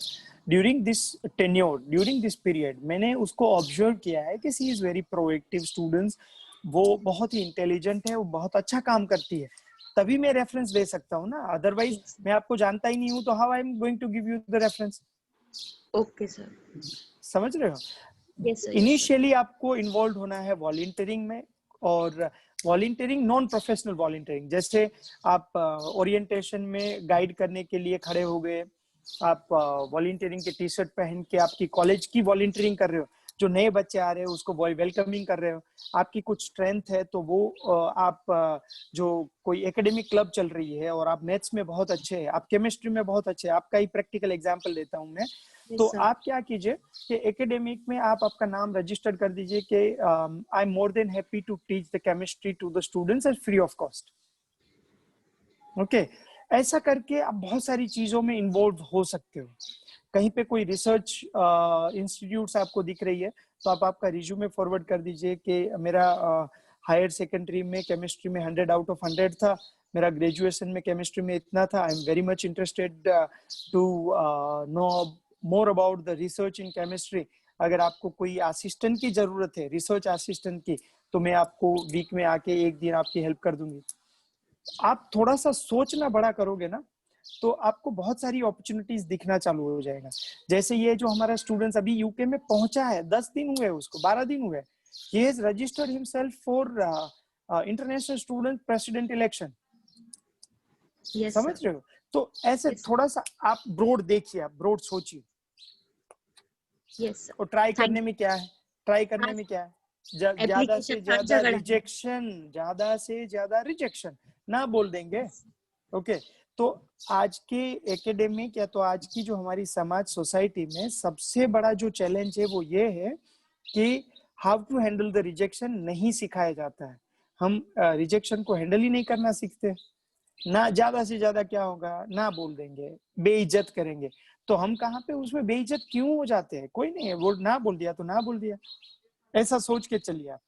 during this tenure, during this period, मैंने उसको ऑब्जर्व किया है कि she is very proactive students, वो बहुत ही इंटेलिजेंट है, वो बहुत अच्छा काम करती है, तभी मैं रेफरेंस दे सकता हूँ ना। अदरवाइज मैं आपको जानता ही नहीं हूँ, तो how I am going to give you the reference. Okay sir, समझ रहे हो? यस सर, इनिशियली आपको इन्वॉल्व होना है वॉलंटियरिंग में, और वॉलंटियरिंग नॉन प्रोफेशनल वॉलंटियरिंग, जैसे आप ओरिएंटेशन में गाइड करने के लिए खड़े हो गए, आप वॉलंटियरिंग के टी शर्ट पहन के आपकी कॉलेज की वॉलंटियरिंग कर रहे हो, जो नए बच्चे आ रहे हो उसको वेलकमिंग कर रहे हो, आपकी कुछ स्ट्रेंथ है तो वो आप जो कोई एकेडमिक क्लब चल रही है और आप मैथ्स में बहुत अच्छे हैं, आप केमिस्ट्री में बहुत अच्छे हैं, आपका ही प्रैक्टिकल एग्जांपल देता हूं मैं, तो आप क्या कीजिए कि एकेडमिक में आप आपका नाम रजिस्टर कर दीजिए कि I am more than happy to teach the chemistry to the students at free of cost. Okay, ऐसा करके आप बहुत सारी चीजों में इन्वॉल्व हो सकते हो। कहीं पे कोई रिसर्च इंस्टीट्यूट्स आपको दिख रही है, तो आप आपका रिज्यूमे फॉरवर्ड कर दीजिए कि मेरा हायर सेकेंडरी में केमिस्ट्री में 100 आउट ऑफ 100 था, मेरा ग्रेजुएशन में केमिस्ट्री में इतना था, I am very much interested to know more about the research in chemistry. अगर आपको कोई असिस्टेंट की जरूरत है, रिसर्च असिस्टेंट की, तो मैं आपको वीक में आके एक दिन आपकी हेल्प कर दूंगी। आप थोड़ा सा सोचना बड़ा करोगे ना, तो आपको बहुत सारी अपॉर्चुनिटीज दिखना चालू हो जाएगा। जैसे ये जो हमारा स्टूडेंट्स अभी यूके में पहुंचा है, 10 दिन हुए उसको, 12 दिन हुए, he has registered himself for international student president election. समझ रहे हो? तो ऐसे थोड़ा सा आप ब्रॉड देखिए, आप ब्रॉड सोचिए। और ट्राई करने में क्या है, ट्राई करने में क्या है, ज्यादा से ज्यादा रिजेक्शन, ज्यादा से ज्यादा रिजेक्शन ना बोल देंगे। ओके, तो आज के एकेडमिक या तो आज की जो हमारी समाज सोसाइटी में सबसे बड़ा जो चैलेंज है वो ये है कि how to handle the rejection नहीं सिखाया जाता है। हम रिजेक्शन को हैंडल ही नहीं करना सीखते ना। ज्यादा से ज्यादा क्या होगा, ना बोल देंगे, बेइज्जत करेंगे, तो हम कहाँ पे उसमें बेइज्जत क्यों हो जाते हैं? कोई नहीं है, वो ना बोल दिया तो ना बोल दिया, ऐसा सोच के चलिए आप।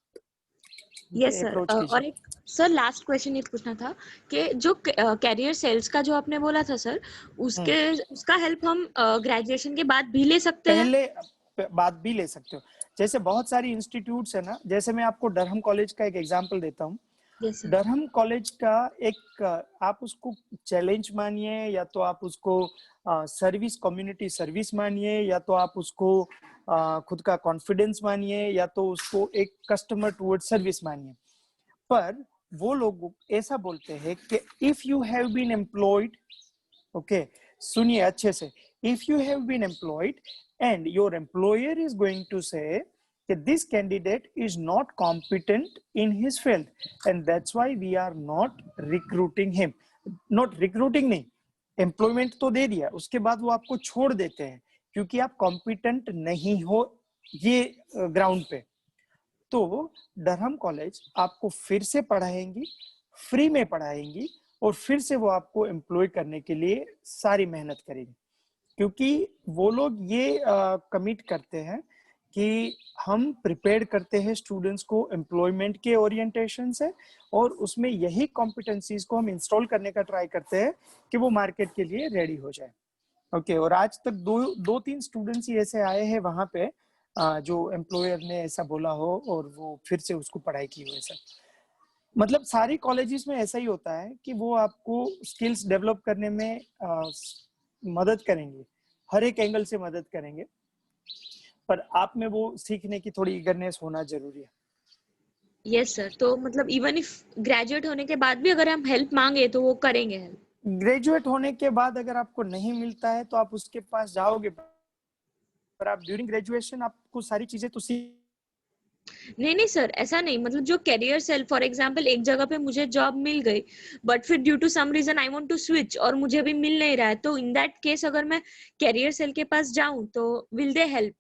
यस सर, और एक सर लास्ट क्वेश्चन ये पूछना था कि जो कैरियर सेल्स का जो आपने बोला था सर, उसका हेल्प हम ग्रेजुएशन के बाद भी ले सकते हैं? पहले बात भी ले सकते हो। जैसे बहुत सारी इंस्टीट्यूट्स है ना, जैसे मैं आपको डरहम कॉलेज का एक एग्जांपल देता हूँ। डरहम कॉलेज का एक, आप उसको चैलेंज मानिए या तो आप उसको सर्विस, कम्युनिटी सर्विस मानिए, या तो आप उसको खुद का कॉन्फिडेंस मानिए, या तो उसको एक कस्टमर टुवर्ड सर्विस मानिए, पर वो लोग ऐसा बोलते हैं कि if you have been employed, okay, सुनिए अच्छे से, if you have been employed and your employer is going to say this candidate is not competent in his field and that's why we are not recruiting him, not recruiting नहीं, एम्प्लॉयमेंट तो दे दिया, उसके बाद वो आपको छोड़ देते हैं क्योंकि आप कॉम्पिटेंट नहीं हो ये ग्राउंड पे, तो डरहम कॉलेज आपको फिर से पढ़ाएंगी, फ्री में पढ़ाएंगी और फिर से वो आपको एम्प्लॉय करने के लिए सारी मेहनत करेंगी, क्योंकि वो लोग ये कमिट करते हैं कि हम प्रिपेयर करते हैं स्टूडेंट्स को एम्प्लॉयमेंट के ओरिएंटेशन से और उसमें यही कॉम्पिटेंसीज को हम इंस्टॉल करने का ट्राई करते हैं कि वो मार्केट के लिए रेडी हो जाए। ओके, और आज तक दो तीन स्टूडेंट्स ही ऐसे आए हैं वहां पे जो एम्प्लॉयर ने ऐसा बोला हो और वो फिर से उसको पढ़ाई की हो। ऐसा मतलब सारी कॉलेजेस में ऐसा ही होता है कि वो आपको स्किल्स डेवलप करने में मदद करेंगे, हर एक एंगल से मदद करेंगे, पर आप में वो सीखने की थोड़ी ईगरनेस होना जरूरी है। यस सर, तो मतलब इवन इफ ग्रेजुएट होने के बाद भी अगर हम हेल्प मांगे तो वो करेंगे हेल्प? ग्रेजुएट होने के बाद अगर आपको नहीं मिलता है तो आप उसके पास जाओगे, पर आप ड्यूरिंग ग्रेजुएशन आपको सारी चीजें तो नहीं नहीं सर, ऐसा नहीं, मतलब जो कैरियर सेल, फॉर एग्जांपल एक जगह पे मुझे जॉब मिल गई बट फिर due to some reason I want to switch और मुझे अभी मिल नहीं रहा है, तो इन दैट केस अगर मैं कैरियर सेल के पास जाऊं तो will they help?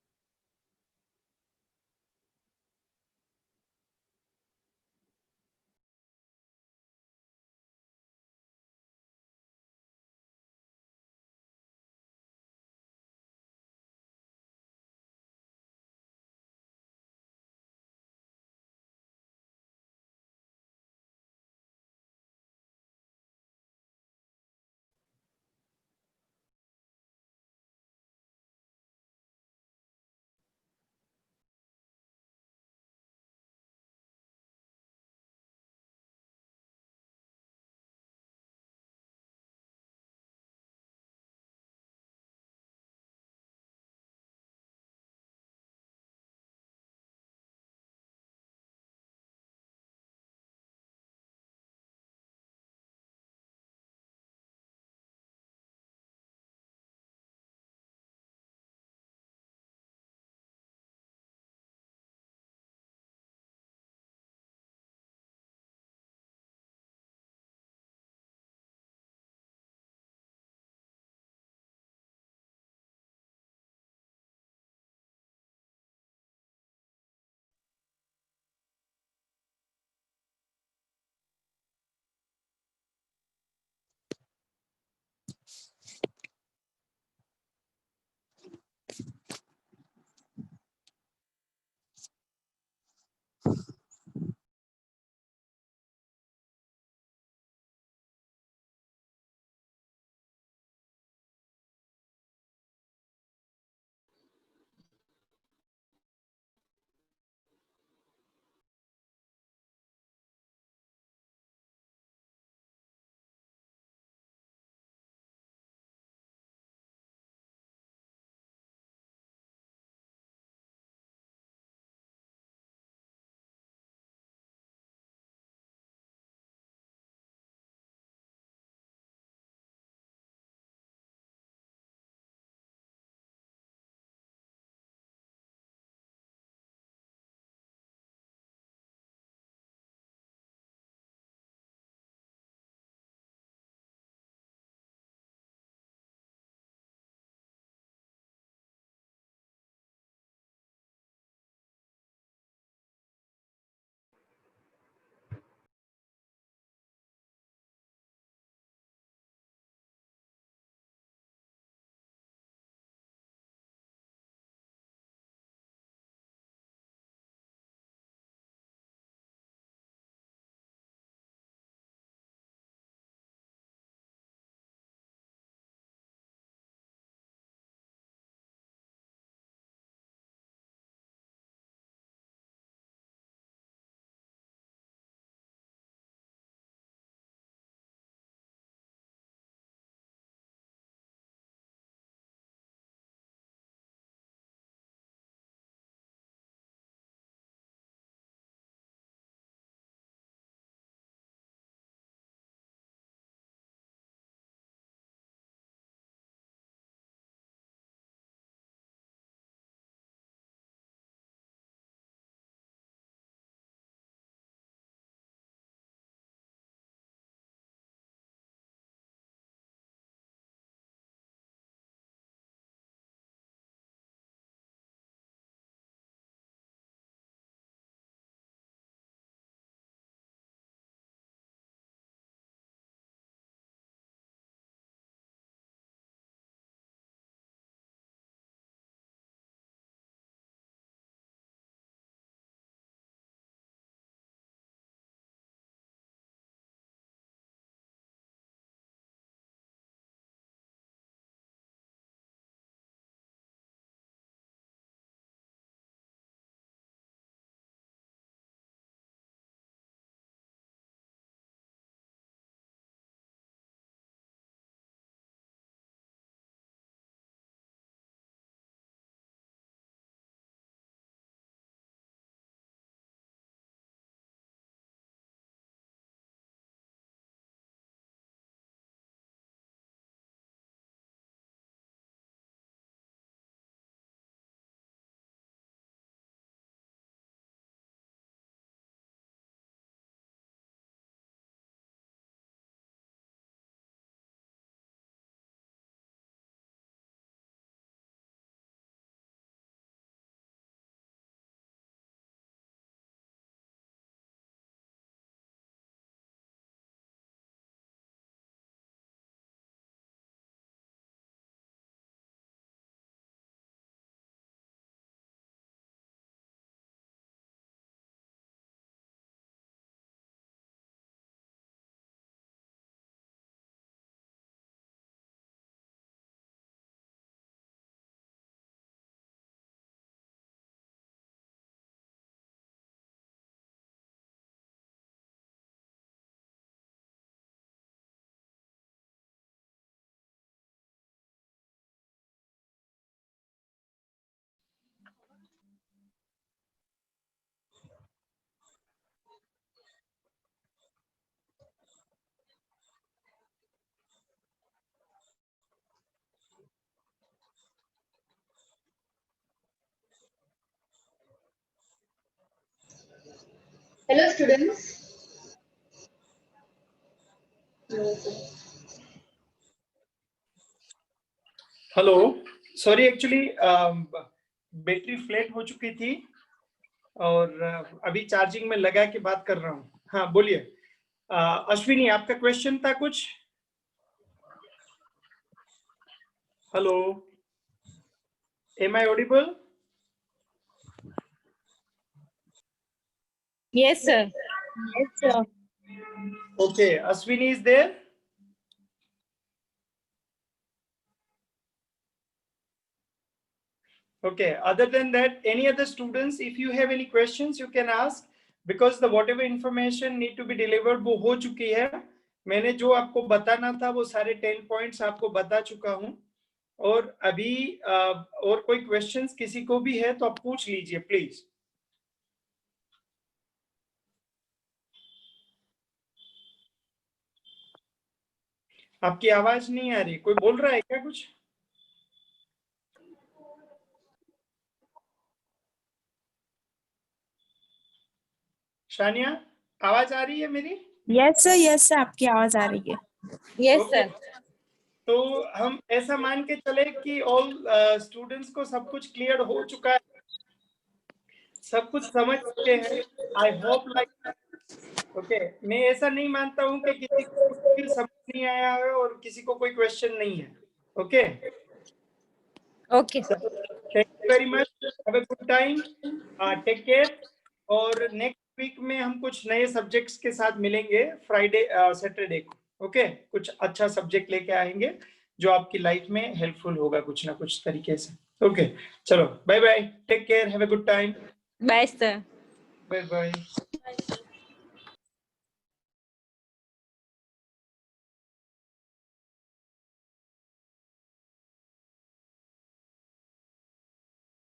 Hello, students. Hello, sorry actually battery flat हो चुकी थी और अभी चार्जिंग में लगा के बात कर रहा हूँ। हाँ बोलिए। अश्विनी, आपका क्वेश्चन था कुछ? Hello, am I audible? Yes, sir. Yes, sir. Okay, Ashwini is there? Okay, other than that, any other students, if you have any questions, you can ask, because the whatever information need to be delivered वो हो चुकी है। मैंने जो आपको बताना था वो सारे 10 पॉइंट्स आपको बता चुका हूँ। और अभी और कोई क्वेश्चंस किसी को भी है तो आप पूछ लीजिए प्लीज। आपकी आवाज नहीं आ रही, कोई बोल रहा है क्या कुछ? शानिया, आवाज आ रही है मेरी? Yes, sir. Yes, sir. आपकी आवाज आ रही है। Yes, Okay. sir. तो हम ऐसा मान के चले कि ऑल स्टूडेंट्स को सब कुछ क्लियर हो चुका है, सब कुछ समझ चुके हैं। I hope like okay. मैं ऐसा नहीं मानता हूं कि किसी को कुछ भी समझ नहीं आया है और किसी को कोई क्वेश्चन नहीं है। Okay, Okay. Thank you very much, have a good time, take care. और नेक्स्ट वीक में हम कुछ नए सब्जेक्ट्स के साथ मिलेंगे फ्राइडे सैटरडे को। ओके, कुछ अच्छा सब्जेक्ट लेके आएंगे जो आपकी लाइफ में हेल्पफुल होगा कुछ ना कुछ तरीके से। ओके, चलो bye bye, take care, have a good time. Bye, sir. Bye bye.